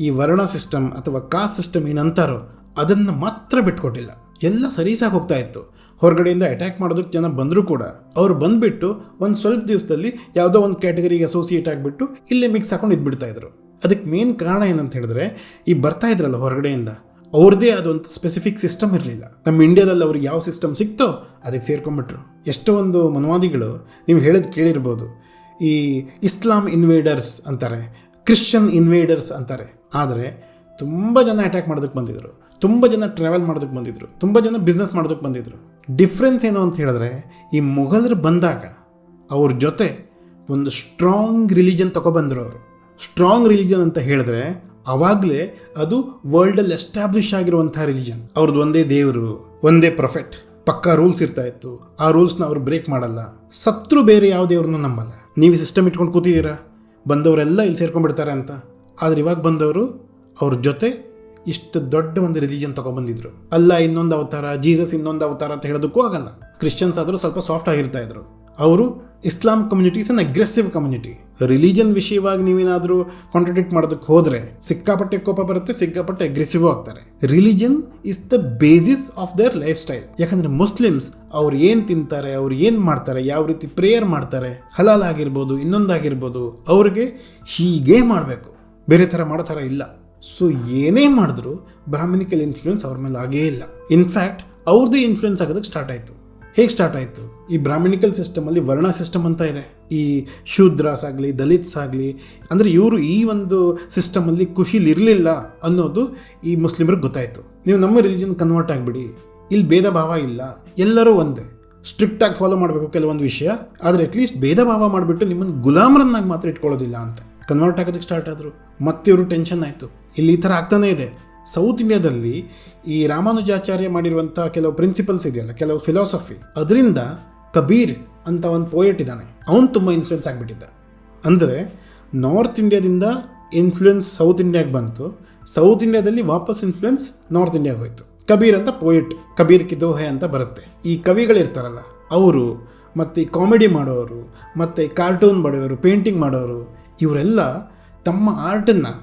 ಈ ವರ್ಣ ಸಿಸ್ಟಮ್ ಅಥವಾ ಕಾಸ್ಟ್ ಸಿಸ್ಟಮ್ ಏನಂತಾರೋ ಅದನ್ನು ಮಾತ್ರ ಬಿಟ್ಕೊಟ್ಟಿಲ್ಲ. ಎಲ್ಲ ಸರೀಸಾಗಿ ಹೋಗ್ತಾ ಇತ್ತು. ಹೊರಗಡೆಯಿಂದ ಅಟ್ಯಾಕ್ ಮಾಡೋದಕ್ಕೆ ಜನ ಬಂದರೂ ಕೂಡ ಅವ್ರು ಬಂದುಬಿಟ್ಟು ಒಂದು ಸ್ವಲ್ಪ ದಿವಸದಲ್ಲಿ ಯಾವುದೋ ಒಂದು ಕ್ಯಾಟಗರಿಗೆ ಅಸೋಸಿಯೇಟ್ ಆಗಿಬಿಟ್ಟು ಇಲ್ಲೇ ಮಿಕ್ಸ್ ಹಾಕೊಂಡು ಇದ್ಬಿಡ್ತಾ ಇದ್ರು. ಅದಕ್ಕೆ ಮೇನ್ ಕಾರಣ ಏನಂತ ಹೇಳಿದ್ರೆ, ಈ ಬರ್ತಾ ಇದ್ರಲ್ಲ ಹೊರಗಡೆಯಿಂದ, ಅವ್ರದ್ದೇ ಆದಂಥ ಸ್ಪೆಸಿಫಿಕ್ ಸಿಸ್ಟಮ್ ಇರಲಿಲ್ಲ. ನಮ್ಮ ಇಂಡಿಯಾದಲ್ಲಿ ಅವ್ರಿಗೆ ಯಾವ ಸಿಸ್ಟಮ್ ಸಿಕ್ತೋ ಅದಕ್ಕೆ ಸೇರ್ಕೊಂಡ್ಬಿಟ್ರು. ಎಷ್ಟೋ ಒಂದು ಮನವಾದಿಗಳು ನೀವು ಹೇಳೋದು ಕೇಳಿರ್ಬೋದು, ಈ ಇಸ್ಲಾಂ ಇನ್ವೇಡರ್ಸ್ ಅಂತಾರೆ, ಕ್ರಿಶ್ಚಿಯನ್ ಇನ್ವೇಡರ್ಸ್ ಅಂತಾರೆ. ಆದರೆ ತುಂಬ ಜನ ಅಟ್ಯಾಕ್ ಮಾಡೋದಕ್ಕೆ ಬಂದಿದ್ರು, ತುಂಬ ಜನ ಟ್ರಾವೆಲ್ ಮಾಡೋದಕ್ಕೆ ಬಂದಿದ್ರು, ತುಂಬ ಜನ ಬಿಸ್ನೆಸ್ ಮಾಡೋದಕ್ಕೆ ಬಂದಿದ್ರು. ಡಿಫ್ರೆನ್ಸ್ ಏನು ಅಂತ ಹೇಳಿದ್ರೆ, ಈ ಮೊಘಲರು ಬಂದಾಗ ಅವ್ರ ಜೊತೆ ಒಂದು ಸ್ಟ್ರಾಂಗ್ ರಿಲಿಜನ್ ತೊಗೊಬಂದರು. ಅವರು ಸ್ಟ್ರಾಂಗ್ ರಿಲಿಜನ್ ಅಂತ ಹೇಳಿದ್ರೆ ಆವಾಗಲೇ ಅದು ವರ್ಲ್ಡಲ್ಲಿ ಎಸ್ಟಾಬ್ಲಿಷ್ ಆಗಿರುವಂಥ ರಿಲಿಜನ್. ಅವ್ರದ್ದು ಒಂದೇ ದೇವರು, ಒಂದೇ ಪ್ರೊಫೆಟ್, ಪಕ್ಕಾ ರೂಲ್ಸ್ ಇರ್ತಾ ಇತ್ತು. ಆ ರೂಲ್ಸ್ನ ಅವ್ರು ಬ್ರೇಕ್ ಮಾಡಲ್ಲ. ಸತ್ರು ಬೇರೆ ಯಾವ ದೇವ್ರನ್ನೂ ನಂಬಲ್ಲ. ನೀವು ಸಿಸ್ಟಮ್ ಇಟ್ಕೊಂಡು ಕೂತಿದ್ದೀರಾ, ಬಂದವರೆಲ್ಲ ಇಲ್ಲಿ ಸೇರ್ಕೊಂಡ್ಬಿಡ್ತಾರೆ ಅಂತ. ಆದರೆ ಇವಾಗ ಬಂದವರು ಅವ್ರ ಜೊತೆ ಇಷ್ಟು ದೊಡ್ಡ ಒಂದು ರಿಲಿಜನ್ ತೊಗೊಬಂದಿದ್ರು. ಅಲ್ಲ ಇನ್ನೊಂದು ಅವತಾರ, ಜೀಸಸ್ ಇನ್ನೊಂದು ಅವತಾರ ಅಂತ ಹೇಳೋದಕ್ಕೂ ಆಗಲ್ಲ. ಕ್ರಿಶ್ಚಿಯನ್ಸ್ ಆದರೂ ಸ್ವಲ್ಪ ಸಾಫ್ಟ್ ಆಗಿರ್ತಾ ಇದ್ರು. ಅವರು ಇಸ್ಲಾಂ ಕಮ್ಯುನಿಟೀಸ್ ಅನ್ ಅಗ್ರೆಸಿವ್ ಕಮ್ಯುನಿಟಿ. ರಿಲಿಜನ್ ವಿಷಯವಾಗಿ ನೀವೇನಾದರೂ ಕಾಂಟ್ರಡಿಕ್ಟ್ ಮಾಡೋದಕ್ಕೆ ಹೋದರೆ ಸಿಕ್ಕಾಪಟ್ಟೆ ಕೋಪ ಬರುತ್ತೆ, ಸಿಕ್ಕಾಪಟ್ಟೆ ಅಗ್ರೆಸಿವ್ ಆಗ್ತಾರೆ. Religion is the basis of their life style. ಯಾಕಂದರೆ ಮುಸ್ಲಿಮ್ಸ್ ಅವ್ರು ಏನು ತಿಂತಾರೆ, ಅವ್ರು ಏನು ಮಾಡ್ತಾರೆ, ಯಾವ ರೀತಿ ಪ್ರೇಯರ್ ಮಾಡ್ತಾರೆ, ಹಲಾಲ್ ಆಗಿರ್ಬೋದು, ಇನ್ನೊಂದಾಗಿರ್ಬೋದು, ಅವ್ರಿಗೆ ಹೀಗೇ ಮಾಡಬೇಕು, ಬೇರೆ ಥರ ಮಾಡೋ ಥರ ಇಲ್ಲ. ಸೊ ಏನೇ ಮಾಡಿದ್ರು ಬ್ರಾಹ್ಮಿನಿಕಲ್ ಇನ್ಫ್ಲೂಯೆನ್ಸ್ ಅವ್ರ ಮೇಲೆ ಆಗೇ ಇಲ್ಲ. ಇನ್ಫ್ಯಾಕ್ಟ್ ಅವ್ರದ್ದೇ ಇನ್ಫ್ಲೂಯೆನ್ಸ್ ಆಗೋದಕ್ಕೆ ಸ್ಟಾರ್ಟ್ ಆಯಿತು. ಹೇಗೆ ಸ್ಟಾರ್ಟ್ ಆಯಿತು? ಈ ಬ್ರಾಹ್ಮಿನಿಕಲ್ ಸಿಸ್ಟಮಲ್ಲಿ ವರ್ಣ ಸಿಸ್ಟಮ್ ಅಂತ ಇದೆ. ಈ ಶೂದ್ರಾಸ್ ಆಗಲಿ, ದಲಿತ್ಸ್ ಆಗಲಿ, ಅಂದರೆ ಇವರು ಈ ಒಂದು ಸಿಸ್ಟಮಲ್ಲಿ ಖುಷಿಲಿರಲಿಲ್ಲ ಅನ್ನೋದು ಈ ಮುಸ್ಲಿಮ್ರಿಗೆ ಗೊತ್ತಾಯಿತು. ನೀವು ನಮ್ಮ ರಿಲಿಜನ್ ಕನ್ವರ್ಟ್ ಆಗಿಬಿಡಿ, ಇಲ್ಲಿ ಭೇದ ಭಾವ ಇಲ್ಲ, ಎಲ್ಲರೂ ಒಂದೇ, ಸ್ಟ್ರಿಕ್ಟಾಗಿ ಫಾಲೋ ಮಾಡಬೇಕು ಕೆಲವೊಂದು ವಿಷಯ, ಆದರೆ ಅಟ್ಲೀಸ್ಟ್ ಭೇದ ಭಾವ ಮಾಡಿಬಿಟ್ಟು ನಿಮ್ಮನ್ನು ಗುಲಾಮರನ್ನಾಗಿ ಮಾತ್ರ ಇಟ್ಕೊಳ್ಳೋದಿಲ್ಲ ಅಂತ ಕನ್ವರ್ಟ್ ಆಗೋದಕ್ಕೆ ಸ್ಟಾರ್ಟ್ ಆದರು. ಮತ್ತೆ ಇವರು ಟೆನ್ಷನ್ ಆಯಿತು. ಇಲ್ಲಿ ಈ ಥರ ಆಗ್ತಾನೇ ಇದೆ. ಸೌತ್ ಇಂಡಿಯಾದಲ್ಲಿ ಈ ರಾಮಾನುಜಾಚಾರ್ಯ ಮಾಡಿರುವಂಥ ಕೆಲವು ಪ್ರಿನ್ಸಿಪಲ್ಸ್ ಇದೆಯಲ್ಲ, ಕೆಲವು ಫಿಲಾಸಫಿ, ಅದರಿಂದ ಕಬೀರ್ ಅಂತ ಒಂದು ಪೋಯೆಟ್ ಇದ್ದಾನೆ, ಅವನು ತುಂಬ ಇನ್ಫ್ಲುಯೆನ್ಸ್ ಆಗಿಬಿಟ್ಟಿದ್ದ. ಅಂದರೆ ನಾರ್ತ್ ಇಂಡಿಯಾದಿಂದ ಇನ್ಫ್ಲುಯೆನ್ಸ್ ಸೌತ್ ಇಂಡಿಯಾಗೆ ಬಂತು, ಸೌತ್ ಇಂಡಿಯಾದಲ್ಲಿ ವಾಪಸ್ ಇನ್ಫ್ಲುಯೆನ್ಸ್ ನಾರ್ತ್ ಇಂಡಿಯಾಗೆ ಹೋಯಿತು. ಕಬೀರ್ ಅಂತ ಪೋಯೆಟ್, ಕಬೀರ್ ಕಿ ದೋಹೆ ಅಂತ ಬರುತ್ತೆ. ಈ ಕವಿಗಳಿರ್ತಾರಲ್ಲ ಅವರು ಮತ್ತು ಕಾಮಿಡಿ ಮಾಡೋರು ಮತ್ತು ಕಾರ್ಟೂನ್ ಬರೆಯೋರು, ಪೇಂಟಿಂಗ್ ಮಾಡೋರು, ಇವರೆಲ್ಲ ತಮ್ಮ ಆರ್ಟನ್ನು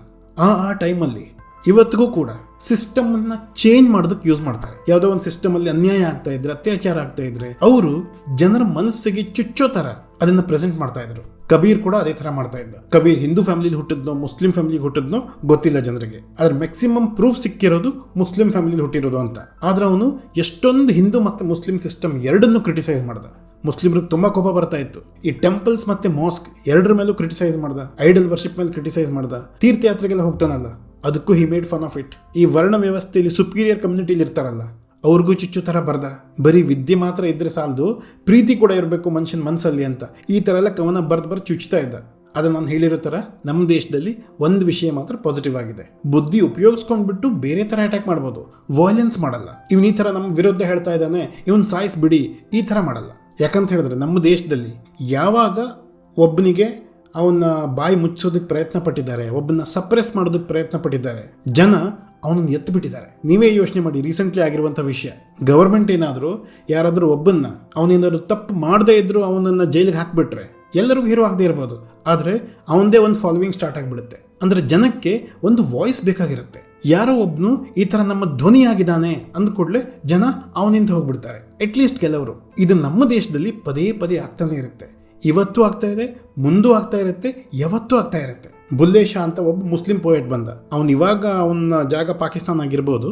ಆ ಟೈಮಲ್ಲಿ ಇವತ್ತಿಗೂ ಕೂಡ ಸಿಸ್ಟಮನ್ನು ಚೇಂಜ್ ಮಾಡೋದಕ್ಕೆ ಯೂಸ್ ಮಾಡ್ತಾರೆ. ಯಾವುದೋ ಒಂದು ಸಿಸ್ಟಮಲ್ಲಿ ಅನ್ಯಾಯ ಆಗ್ತಾ ಇದ್ರೆ, ಅತ್ಯಾಚಾರ ಆಗ್ತಾ ಇದ್ರೆ ಅವರು ಜನರ ಮನಸ್ಸಿಗೆ ಚುಚ್ಚೋ ಥರ ಅದನ್ನು ಪ್ರೆಸೆಂಟ್ ಮಾಡ್ತಾ ಇದ್ರು. ಕಬೀರ್ ಕೂಡ ಅದೇ ಥರ ಮಾಡ್ತಾ ಇದ್ದ. ಕಬೀರ್ ಹಿಂದೂ ಫ್ಯಾಮಿಲಿಲಿ ಹುಟ್ಟಿದ್ನೋ ಮುಸ್ಲಿಂ ಫ್ಯಾಮಿಲಿಗೆ ಹುಟ್ಟಿದ್ನೋ ಗೊತ್ತಿಲ್ಲ ಜನರಿಗೆ, ಆದ್ರೆ ಮ್ಯಾಕ್ಸಿಮಮ್ ಪ್ರೂಫ್ ಸಿಕ್ಕಿರೋದು ಮುಸ್ಲಿಂ ಫ್ಯಾಮಿಲಿಲಿ ಹುಟ್ಟಿರೋದು ಅಂತ. ಆದ್ರೆ ಅವನು ಎಷ್ಟೊಂದು ಹಿಂದೂ ಮತ್ತು ಮುಸ್ಲಿಂ ಸಿಸ್ಟಮ್ ಎರಡನ್ನೂ ಕ್ರಿಟಿಸೈಸ್ ಮಾಡ್ದ. ಮುಸ್ಲಿಮ್ರಿಗೆ ತುಂಬ ಕೋಪ ಬರ್ತಾ ಇತ್ತು. ಈ ಟೆಂಪಲ್ಸ್ ಮತ್ತು ಮಾಸ್ಕ್ ಎರಡರ ಮೇಲೂ ಕ್ರಿಟಿಸೈಸ್ ಮಾಡ್ದ, ಐಡಲ್ ವರ್ಷಿಪ್ ಮೇಲೆ ಕ್ರಿಟಿಸೈಸ್ ಮಾಡ್ದ, ತೀರ್ಥಯಾತ್ರೆಗೆಲ್ಲ ಹೋಗ್ತಾನಲ್ಲ ಅದಕ್ಕೂ he made fun of it. ಈ ವರ್ಣ ವ್ಯವಸ್ಥೆಯಲ್ಲಿ ಸುಪೀರಿಯರ್ ಕಮ್ಯುನಿಟಿಲಿ ಇರ್ತಾರಲ್ಲ ಅವ್ರಿಗೂ ಚುಚ್ಚು ಥರ ಬರ್ದ. ಬರೀ ವಿದ್ಯೆ ಮಾತ್ರ ಇದ್ರೆ ಸಾಲದು, ಪ್ರೀತಿ ಕೂಡ ಇರಬೇಕು ಮನುಷ್ಯನ ಮನಸ್ಸಲ್ಲಿ ಅಂತ ಈ ಥರ ಎಲ್ಲ ಕವನ ಬರ್ದು ಚುಚ್ತಾ ಇದ್ದ. ಅದು ನಾನು ಹೇಳಿರೋ ಥರ ನಮ್ಮ ದೇಶದಲ್ಲಿ ಒಂದು ವಿಷಯ ಮಾತ್ರ ಪಾಸಿಟಿವ್ ಆಗಿದೆ, ಬುದ್ಧಿ ಉಪಯೋಗಿಸ್ಕೊಂಡ್ಬಿಟ್ಟು ಬೇರೆ ಥರ ಅಟ್ಯಾಕ್ ಮಾಡ್ಬೋದು, ವೈಲೆನ್ಸ್ ಮಾಡಲ್ಲ. ಇವನು ಈ ಥರ ನಮ್ಮ ವಿರುದ್ಧ ಹೇಳ್ತಾ ಇದ್ದಾನೆ, ಇವನು ಸಾಯಿಸ್ಬಿಡಿ ಈ ಥರ ಮಾಡಲ್ಲ. ಯಾಕಂತ ಹೇಳಿದ್ರೆ ನಮ್ಮ ದೇಶದಲ್ಲಿ ಯಾವಾಗ ಒಬ್ಬನಿಗೆ ಅವನ್ನ ಬಾಯಿ ಮುಚ್ಚೋದಕ್ಕೆ ಪ್ರಯತ್ನ ಪಟ್ಟಿದ್ದಾರೆ, ಒಬ್ಬನ ಸಪ್ರೆಸ್ ಮಾಡೋದಕ್ಕೆ ಪ್ರಯತ್ನ ಪಟ್ಟಿದ್ದಾರೆ, ಜನ ಅವನನ್ನು ಎತ್ತು ಬಿಟ್ಟಿದ್ದಾರೆ. ನೀವೇ ಯೋಚನೆ ಮಾಡಿ, ರೀಸೆಂಟ್ಲಿ ಆಗಿರುವಂಥ ವಿಷಯ. ಗವರ್ಮೆಂಟ್ ಏನಾದರೂ ಯಾರಾದರೂ ಒಬ್ಬನ್ನ ಅವನೇನಾದ್ರು ತಪ್ಪು ಮಾಡದೇ ಇದ್ದರೂ ಅವನನ್ನು ಜೈಲಿಗೆ ಹಾಕಿಬಿಟ್ರೆ ಎಲ್ಲರಿಗೂ ಹೀರೋ ಆಗದೆ ಇರ್ಬೋದು, ಆದರೆ ಅವನದೇ ಒಂದು ಫಾಲೋವಿಂಗ್ ಸ್ಟಾರ್ಟ್ ಆಗಿಬಿಡುತ್ತೆ. ಅಂದರೆ ಜನಕ್ಕೆ ಒಂದು ವಾಯ್ಸ್ ಬೇಕಾಗಿರುತ್ತೆ. ಯಾರೋ ಒಬ್ಬನು ಈ ಥರ ನಮ್ಮ ಧ್ವನಿಯಾಗಿದ್ದಾನೆ ಅಂದ್ಕೂಡಲೇ ಜನ ಅವನಿಂದ ಹೋಗ್ಬಿಡ್ತಾರೆ, ಅಟ್ಲೀಸ್ಟ್ ಕೆಲವರು. ಇದು ನಮ್ಮ ದೇಶದಲ್ಲಿ ಪದೇ ಪದೇ ಆಗ್ತಾನೆ ಇರುತ್ತೆ. ಇವತ್ತು ಆಗ್ತಾ ಇದೆ, ಮುಂದೂ ಆಗ್ತಾ ಇರುತ್ತೆ, ಯಾವತ್ತೂ ಆಗ್ತಾ ಇರುತ್ತೆ. ಬುಲ್ಲೆ ಶಾ ಅಂತ ಒಬ್ಬ ಮುಸ್ಲಿಂ ಪೋಯೆಟ್ ಬಂದ. ಅವನು ಇವಾಗ ಅವನ ಜಾಗ ಪಾಕಿಸ್ತಾನ ಆಗಿರ್ಬೋದು,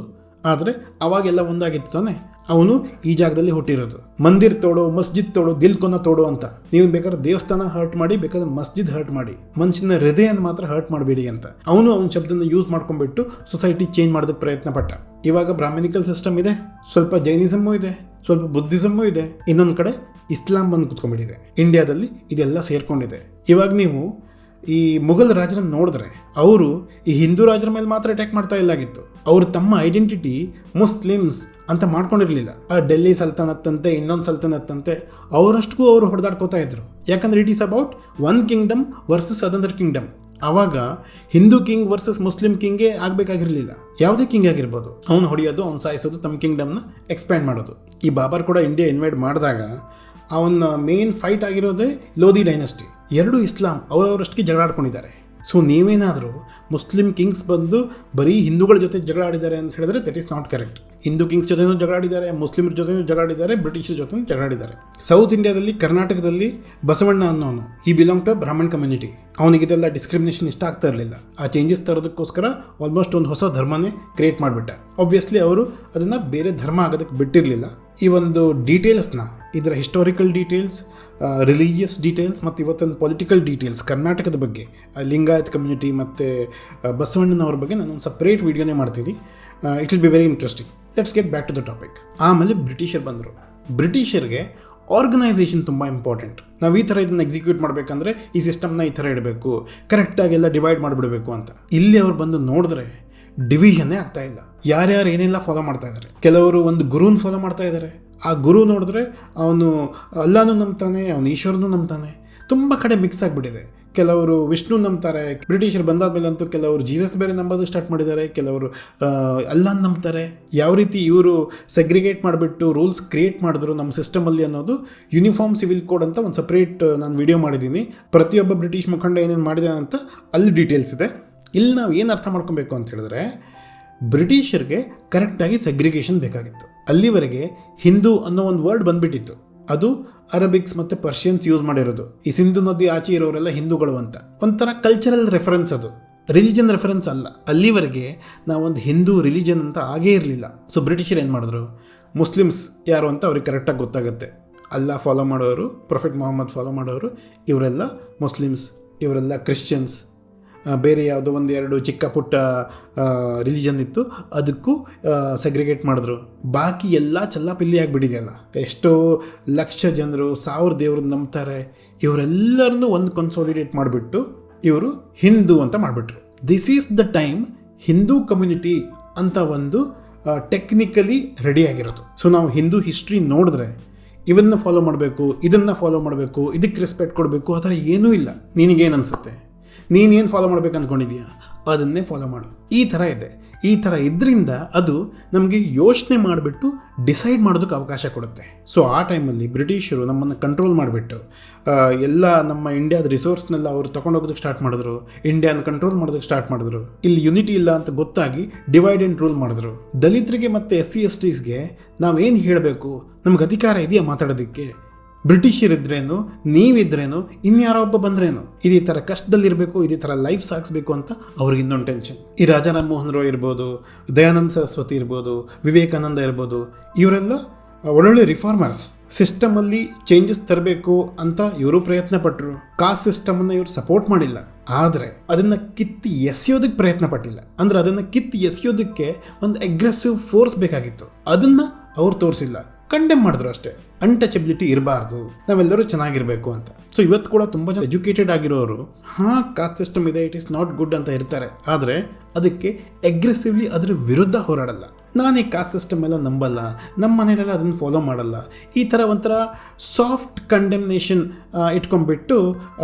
ಆದರೆ ಅವಾಗೆಲ್ಲ ಒಂದಾಗಿತ್ತು ತಾನೆ. ಅವನು ಈ ಜಾಗದಲ್ಲಿ ಹುಟ್ಟಿರೋದು. ಮಂದಿರ್ ತೋಡೋ, ಮಸ್ಜಿದ್ ತೋಡೋ, ದಿಲ್ ಕೊನ ತೋಡೋ ಅಂತ. ನೀವು ಬೇಕಾದ್ರೆ ದೇವಸ್ಥಾನ ಹರ್ಟ್ ಮಾಡಿ, ಬೇಕಾದ್ರೆ ಮಸ್ಜಿದ್ ಹರ್ಟ್ ಮಾಡಿ, ಮನುಷ್ಯನ ಹೃದಯನ ಮಾತ್ರ ಹರ್ಟ್ ಮಾಡಬೇಡಿ ಅಂತ ಅವನು ಅವನ ಶಬ್ದನ ಯೂಸ್ ಮಾಡ್ಕೊಂಡ್ಬಿಟ್ಟು ಸೊಸೈಟಿ ಚೇಂಜ್ ಮಾಡೋದಕ್ಕೆ ಪ್ರಯತ್ನ ಪಟ್ಟ. ಇವಾಗ ಬ್ರಾಹ್ಮಣಿಕಲ್ ಸಿಸ್ಟಮ್ ಇದೆ, ಸ್ವಲ್ಪ ಜೈನಿಸಮ್ಮು ಇದೆ, ಸ್ವಲ್ಪ ಬುದ್ಧಿಸಮ್ಮು ಇದೆ, ಇನ್ನೊಂದು ಕಡೆ ಇಸ್ಲಾಂ ಬಂದು ಕುತ್ಕೊಂಡ್ಬಿಟ್ಟಿದೆ. ಇಂಡಿಯಾದಲ್ಲಿ ಇದೆಲ್ಲ ಸೇರ್ಕೊಂಡಿದೆ. ಇವಾಗ ನೀವು ಈ ಮುಘಲ್ ರಾಜರನ್ನು ನೋಡಿದ್ರೆ ಅವರು ಈ ಹಿಂದೂ ರಾಜರ ಮೇಲೆ ಮಾತ್ರ ಅಟ್ಯಾಕ್ ಮಾಡ್ತಾ ಇಲ್ಲಾಗಿತ್ತು. ಅವರು ತಮ್ಮ ಐಡೆಂಟಿಟಿ ಮುಸ್ಲಿಮ್ಸ್ ಅಂತ ಮಾಡ್ಕೊಂಡಿರಲಿಲ್ಲ. ಆ ಡೆಲ್ಲಿ ಸಲ್ತನತ್ ಅಂತೆ, ಇನ್ನೊಂದು ಸಲ್ತನತ್ ಅಂತೆ, ಅವರಷ್ಟಕ್ಕೂ ಅವರು ಹೊಡೆದಾಡ್ಕೋತಾ ಇದ್ರು. ಯಾಕಂದ್ರೆ it is about one Kingdom versus other Kingdom. ಆವಾಗ ಹಿಂದೂ ಕಿಂಗ್ ವರ್ಸಸ್ ಮುಸ್ಲಿಂ ಕಿಂಗೇ ಆಗಬೇಕಾಗಿರಲಿಲ್ಲ. ಯಾವುದೇ ಕಿಂಗ್ ಆಗಿರ್ಬೋದು, ಅವನು ಹೊಡೆಯೋದು, ಅವ್ನು ಸಾಯಿಸೋದು, ತಮ್ಮ ಕಿಂಗ್ಡಮ್ನ ಎಕ್ಸ್ಪ್ಯಾಂಡ್ ಮಾಡೋದು. ಈ ಬಾಬರ್ ಕೂಡ ಇಂಡಿಯಾ ಇನ್ವೈಟ್ ಮಾಡಿದಾಗ ಅವನ ಮೇನ್ ಫೈಟ್ ಆಗಿರೋದೇ ಲೋಧಿ ಡೈನಸ್ಟಿ. ಎರಡು ಇಸ್ಲಾಂ ಅವರವರಷ್ಟಕ್ಕೆ ಜಗಳ ಆಡ್ಕೊಂಡಿದ್ದಾರೆ. ಸೊ ನೀವೇನಾದರೂ ಮುಸ್ಲಿಂ ಕಿಂಗ್ಸ್ ಬಂದು ಬರೀ ಹಿಂದೂಗಳ ಜೊತೆ ಜಗಳ ಆಡಿದ್ದಾರೆ ಅಂತ ಹೇಳಿದ್ರೆ that is not correct. Hindu Kings ಜೊತೆನೂ ಜಗಳ ಆಡಿದ್ದಾರೆ, ಮುಸ್ಲಿಮರ ಜೊತೆನೂ ಜಗಳ ಆಡಿದ್ದಾರೆ, ಬ್ರಿಟಿಷರ ಜೊತೆನೂ ಜಗಳ ಆಡಿದ್ದಾರೆ. ಸೌತ್ ಇಂಡಿಯಾದಲ್ಲಿ ಕರ್ನಾಟಕದಲ್ಲಿ ಬಸವಣ್ಣ ಅನ್ನೋನು ಈ ಬಿಲಾಂಗ್ ಟು ಬ್ರಾಹ್ಮಣ್ ಕಮ್ಯುನಿಟಿ. ಅವನಿಗಿದೆಲ್ಲ ಡಿಸ್ಕ್ರಿಮಿನೇಷನ್ ಇಷ್ಟ ಆಗ್ತಾ ಇರಲಿಲ್ಲ. ಆ ಚೇಂಜಸ್ ತರೋದಕ್ಕೋಸ್ಕರ ಆಲ್ಮೋಸ್ಟ್ ಒಂದು ಹೊಸ ಧರ್ಮನೇ ಕ್ರಿಯೇಟ್ ಮಾಡಿಬಿಟ್ಟ. ಆಬ್ವಿಯಸ್ಲಿ ಅವರು ಅದನ್ನು ಬೇರೆ ಧರ್ಮ ಆಗೋದಕ್ಕೆ ಬಿಟ್ಟಿರಲಿಲ್ಲ. ಈ ಒಂದು ಡೀಟೇಲ್ಸ್ನ, ಇದರ ಹಿಸ್ಟಾರಿಕಲ್ ಡೀಟೇಲ್ಸ್, ರಿಲಿಜಿಯಸ್ ಡೀಟೇಲ್ಸ್ ಮತ್ತು ಇವತ್ತೊಂದು ಪೊಲಿಟಿಕಲ್ ಡೀಟೇಲ್ಸ್ ಕರ್ನಾಟಕದ ಬಗ್ಗೆ, ಲಿಂಗಾಯತ್ ಕಮ್ಯುನಿಟಿ ಮತ್ತು ಬಸವಣ್ಣನವ್ರ ಬಗ್ಗೆ ನಾನೊಂದು ಸಪ್ರೇಟ್ ವೀಡಿಯೋನೇ ಮಾಡ್ತೀನಿ. It will be very interesting. Let's get back to the topic. ಆಮೇಲೆ ಬ್ರಿಟಿಷರು ಬಂದರು. ಬ್ರಿಟಿಷರಿಗೆ ಆರ್ಗನೈಸೇಷನ್ ತುಂಬ ಇಂಪಾರ್ಟೆಂಟ್. ನಾವು ಈ ಥರ ಇದನ್ನು ಎಕ್ಸಿಕ್ಯೂಟ್ ಮಾಡಬೇಕಂದ್ರೆ ಈ ಸಿಸ್ಟಮ್ನ ಈ ಥರ ಇಡಬೇಕು, ಕರೆಕ್ಟಾಗೆಲ್ಲ ಡಿವೈಡ್ ಮಾಡಿಬಿಡಬೇಕು ಅಂತ. ಇಲ್ಲಿ ಅವ್ರು ಬಂದು ನೋಡಿದ್ರೆ ಡಿವಿಷನ್ನೇ ಆಗ್ತಾ ಇಲ್ಲ. ಯಾರ್ಯಾರು ಏನೆಲ್ಲ ಫಾಲೋ ಮಾಡ್ತಾ ಇದ್ದಾರೆ. ಕೆಲವರು ಒಂದು ಗುರುನ ಫಾಲೋ ಮಾಡ್ತಾ ಇದ್ದಾರೆ. ಆ ಗುರು ನೋಡಿದ್ರೆ ಅವನು ಅಲ್ಲಾನು ನಂಬ್ತಾನೆ, ಅವನು ಈಶ್ವರನೂ ನಂಬ್ತಾನೆ. ತುಂಬ ಕಡೆ ಮಿಕ್ಸ್ ಆಗಿಬಿಟ್ಟಿದೆ. ಕೆಲವರು ವಿಷ್ಣು ನಂಬ್ತಾರೆ. ಬ್ರಿಟಿಷರು ಬಂದಾದ್ಮೇಲೆ ಅಂತೂ ಕೆಲವರು ಜೀಸಸ್ ಬೇರೆ ನಂಬೋದು ಸ್ಟಾರ್ಟ್ ಮಾಡಿದ್ದಾರೆ, ಕೆಲವರು ಅಲ್ಲಾನ್ ನಂಬ್ತಾರೆ. ಯಾವ ರೀತಿ ಇವರು ಸೆಗ್ರಿಗೇಟ್ ಮಾಡಿಬಿಟ್ಟು ರೂಲ್ಸ್ ಕ್ರಿಯೇಟ್ ಮಾಡಿದ್ರು ನಮ್ಮ ಸಿಸ್ಟಮಲ್ಲಿ ಅನ್ನೋದು ಯೂನಿಫಾರ್ಮ್ ಸಿವಿಲ್ ಕೋಡ್ ಅಂತ ಒಂದು ಸಪ್ರೇಟ್ ನಾನು ವಿಡಿಯೋ ಮಾಡಿದ್ದೀನಿ. ಪ್ರತಿಯೊಬ್ಬ ಬ್ರಿಟಿಷ್ ಮುಖಂಡ ಏನೇನು ಮಾಡಿದ್ದಾನೆ ಅಂತ ಅಲ್ಲಿ ಡೀಟೇಲ್ಸ್ ಇದೆ. ಇಲ್ಲಿ ನಾವು ಏನು ಅರ್ಥ ಮಾಡ್ಕೊಬೇಕು ಅಂತ ಹೇಳಿದ್ರೆ, ಬ್ರಿಟಿಷರಿಗೆ ಕರೆಕ್ಟಾಗಿ ಸೆಗ್ರಿಗೇಷನ್ ಬೇಕಾಗಿತ್ತು. ಅಲ್ಲಿವರೆಗೆ ಹಿಂದೂ ಅನ್ನೋ ಒಂದು ವರ್ಡ್ ಬಂದ್ಬಿಟ್ಟಿತ್ತು. ಅದು ಅರಬಿಕ್ಸ್ ಮತ್ತು ಪರ್ಷಿಯನ್ಸ್ ಯೂಸ್ ಮಾಡಿರೋದು. ಈ ಸಿಂಧು ನದಿ ಆಚೆ ಇರೋರೆಲ್ಲ ಹಿಂದೂಗಳು ಅಂತ ಒಂಥರ ಕಲ್ಚರಲ್ ರೆಫರೆನ್ಸ್, ಅದು ರಿಲಿಜನ್ ರೆಫರೆನ್ಸ್ ಅಲ್ಲ. ಅಲ್ಲಿವರೆಗೆ ನಾವೊಂದು ಹಿಂದೂ ರಿಲಿಜನ್ ಅಂತ ಆಗೇ ಇರಲಿಲ್ಲ. ಸೊ ಬ್ರಿಟಿಷರು ಏನು ಮಾಡಿದ್ರು, ಮುಸ್ಲಿಮ್ಸ್ ಯಾರು ಅಂತ ಅವ್ರಿಗೆ ಕರೆಕ್ಟಾಗಿ ಗೊತ್ತಾಗುತ್ತೆ. ಅಲ್ಲಾ ಫಾಲೋ ಮಾಡೋರು, ಪ್ರೊಫೆಟ್ ಮೊಹಮ್ಮದ್ ಫಾಲೋ ಮಾಡೋರು ಇವರೆಲ್ಲ ಮುಸ್ಲಿಮ್ಸ್, ಇವರೆಲ್ಲ ಕ್ರಿಶ್ಚಿಯನ್ಸ್. ಬೇರೆ ಯಾವುದೋ ಒಂದು ಎರಡು ಚಿಕ್ಕ ಪುಟ್ಟ ರಿಲಿಜನ್ ಇತ್ತು, ಅದಕ್ಕೂ ಸೆಗ್ರಿಗೇಟ್ ಮಾಡಿದ್ರು. ಬಾಕಿ ಎಲ್ಲ ಚಲ್ಲಾಪಿಲ್ಲಿ ಆಗಿಬಿಟ್ಟಿದೆಯಲ್ಲ. ಎಷ್ಟೋ ಲಕ್ಷ ಜನರು, 1000 ದೇವ್ರನ್ನ ನಂಬ್ತಾರೆ. ಇವರೆಲ್ಲರನ್ನೂ ಒಂದು ಕನ್ಸಾಲಿಡೇಟ್ ಮಾಡಿಬಿಟ್ಟು ಇವರು ಹಿಂದೂ ಅಂತ ಮಾಡಿಬಿಟ್ರು. This is the time Hindu community ಅಂತ ಒಂದು ಟೆಕ್ನಿಕಲಿ ರೆಡಿ ಆಗಿರೋದು. ಸೊ ನಾವು ಹಿಂದೂ ಹಿಸ್ಟ್ರಿ ನೋಡಿದ್ರೆ ಇವನ್ನ ಫಾಲೋ ಮಾಡಬೇಕು, ಇದನ್ನು ಫಾಲೋ ಮಾಡಬೇಕು, ಇದಕ್ಕೆ ರೆಸ್ಪೆಕ್ಟ್ ಕೊಡಬೇಕು, ಆ ಥರ ಏನೂ ಇಲ್ಲ. ನಿನಗೇನು ಅನಿಸುತ್ತೆ? ನೀನೇನು ಫಾಲೋ ಮಾಡ್ಬೇಕು ಅಂದ್ಕೊಂಡಿದ್ದೀಯಾ ಅದನ್ನೇ ಫಾಲೋ ಮಾಡು. ಈ ಥರ ಇದೆ. ಈ ಥರ ಇದರಿಂದ ಅದು ನಮಗೆ ಯೋಚನೆ ಮಾಡಿಬಿಟ್ಟು ಡಿಸೈಡ್ ಮಾಡೋದಕ್ಕೆ ಅವಕಾಶ ಕೊಡುತ್ತೆ. ಸೊ ಆ ಟೈಮಲ್ಲಿ ಬ್ರಿಟಿಷರು ನಮ್ಮನ್ನು ಕಂಟ್ರೋಲ್ ಮಾಡಿಬಿಟ್ಟು ಎಲ್ಲ ನಮ್ಮ ಇಂಡಿಯಾದ ರಿಸೋರ್ಸ್ನೆಲ್ಲ ಅವರು ತೊಗೊಂಡೋಗೋದಕ್ಕೆ ಸ್ಟಾರ್ಟ್ ಮಾಡಿದ್ರು. ಇಂಡಿಯಾನ ಕಂಟ್ರೋಲ್ ಮಾಡೋದಕ್ಕೆ ಸ್ಟಾರ್ಟ್ ಮಾಡಿದ್ರು. ಇಲ್ಲಿ ಯುನಿಟಿ ಇಲ್ಲ ಅಂತ ಗೊತ್ತಾಗಿ ಡಿವೈಡ್ ಆ್ಯಂಡ್ ರೂಲ್ ಮಾಡಿದ್ರು. ದಲಿತರಿಗೆ ಮತ್ತು SC/STಸ್ಗೆ ನಾವೇನು ಹೇಳಬೇಕು, ನಮ್ಗೆ ಅಧಿಕಾರ ಇದೆಯಾ ಮಾತಾಡೋದಕ್ಕೆ? ಬ್ರಿಟಿಷರಿದ್ರೇನು, ನೀವಿದ್ರೇನು, ಇನ್ಯಾರೋ ಒಬ್ಬ ಬಂದ್ರೇನು, ಇದೇ ಥರ ಕಷ್ಟದಲ್ಲಿರಬೇಕು, ಇದೇ ಥರ ಲೈಫ್ ಸಾಗಿಸ್ಬೇಕು ಅಂತ ಅವ್ರಿಗೆ ಇನ್ನೊಂದು ಟೆನ್ಷನ್. ಈ ರಾಜಾ ರಾಮಮೋಹನ್ ರಾಯ್ ಇರ್ಬೋದು, ದಯಾನಂದ ಸರಸ್ವತಿ ಇರ್ಬೋದು, ವಿವೇಕಾನಂದ ಇರ್ಬೋದು, ಇವರೆಲ್ಲ ಒಳ್ಳೊಳ್ಳೆ ರಿಫಾರ್ಮರ್ಸ್. ಸಿಸ್ಟಮಲ್ಲಿ ಚೇಂಜಸ್ ತರಬೇಕು ಅಂತ ಇವರು ಪ್ರಯತ್ನ ಪಟ್ಟರು. ಕಾಸ್ಟ್ ಸಿಸ್ಟಮನ್ನು ಇವರು ಸಪೋರ್ಟ್ ಮಾಡಿಲ್ಲ. ಆದರೆ ಅದನ್ನು ಕಿತ್ತಿ ಎಸೆಯೋದಕ್ಕೆ ಪ್ರಯತ್ನ ಪಟ್ಟಿಲ್ಲ. ಅಂದರೆ ಅದನ್ನು ಕಿತ್ತಿ ಎಸೆಯೋದಕ್ಕೆ ಒಂದು ಅಗ್ರೆಸಿವ್ ಫೋರ್ಸ್ ಬೇಕಾಗಿತ್ತು. ಅದನ್ನು ಅವ್ರು ತೋರಿಸಿಲ್ಲ, ಕಂಡೆಮ್ ಮಾಡಿದ್ರು ಅಷ್ಟೇ. ಅನ್ಟಚಬಿಲಿಟಿ ಇರಬಾರ್ದು, ನಾವೆಲ್ಲರೂ ಚೆನ್ನಾಗಿರಬೇಕು ಅಂತ. ಸೊ ಇವತ್ತು ಕೂಡ ತುಂಬ ಜನ ಎಜುಕೇಟೆಡ್ ಆಗಿರೋರು ಕಾಸ್ಟ್ ಸಿಸ್ಟಮ್ ಇದೆ, ಇಟ್ ಈಸ್ ನಾಟ್ ಗುಡ್ ಅಂತ ಇರ್ತಾರೆ. ಆದರೆ ಅದಕ್ಕೆ ಅಗ್ರೆಸಿವ್ಲಿ ಅದರ ವಿರುದ್ಧ ಹೋರಾಡಲ್ಲ. ನಾನು ಈ ಕಾಸ್ಟ್ ಸಿಸ್ಟಮ್ ಎಲ್ಲ ನಂಬಲ್ಲ, ನಮ್ಮ ಮನೆಯಲ್ಲೆಲ್ಲ ಅದನ್ನು ಫಾಲೋ ಮಾಡಲ್ಲ, ಈ ಥರ ಒಂಥರ ಸಾಫ್ಟ್ ಕಂಡೆಮ್ನೇಷನ್ ಇಟ್ಕೊಂಡ್ಬಿಟ್ಟು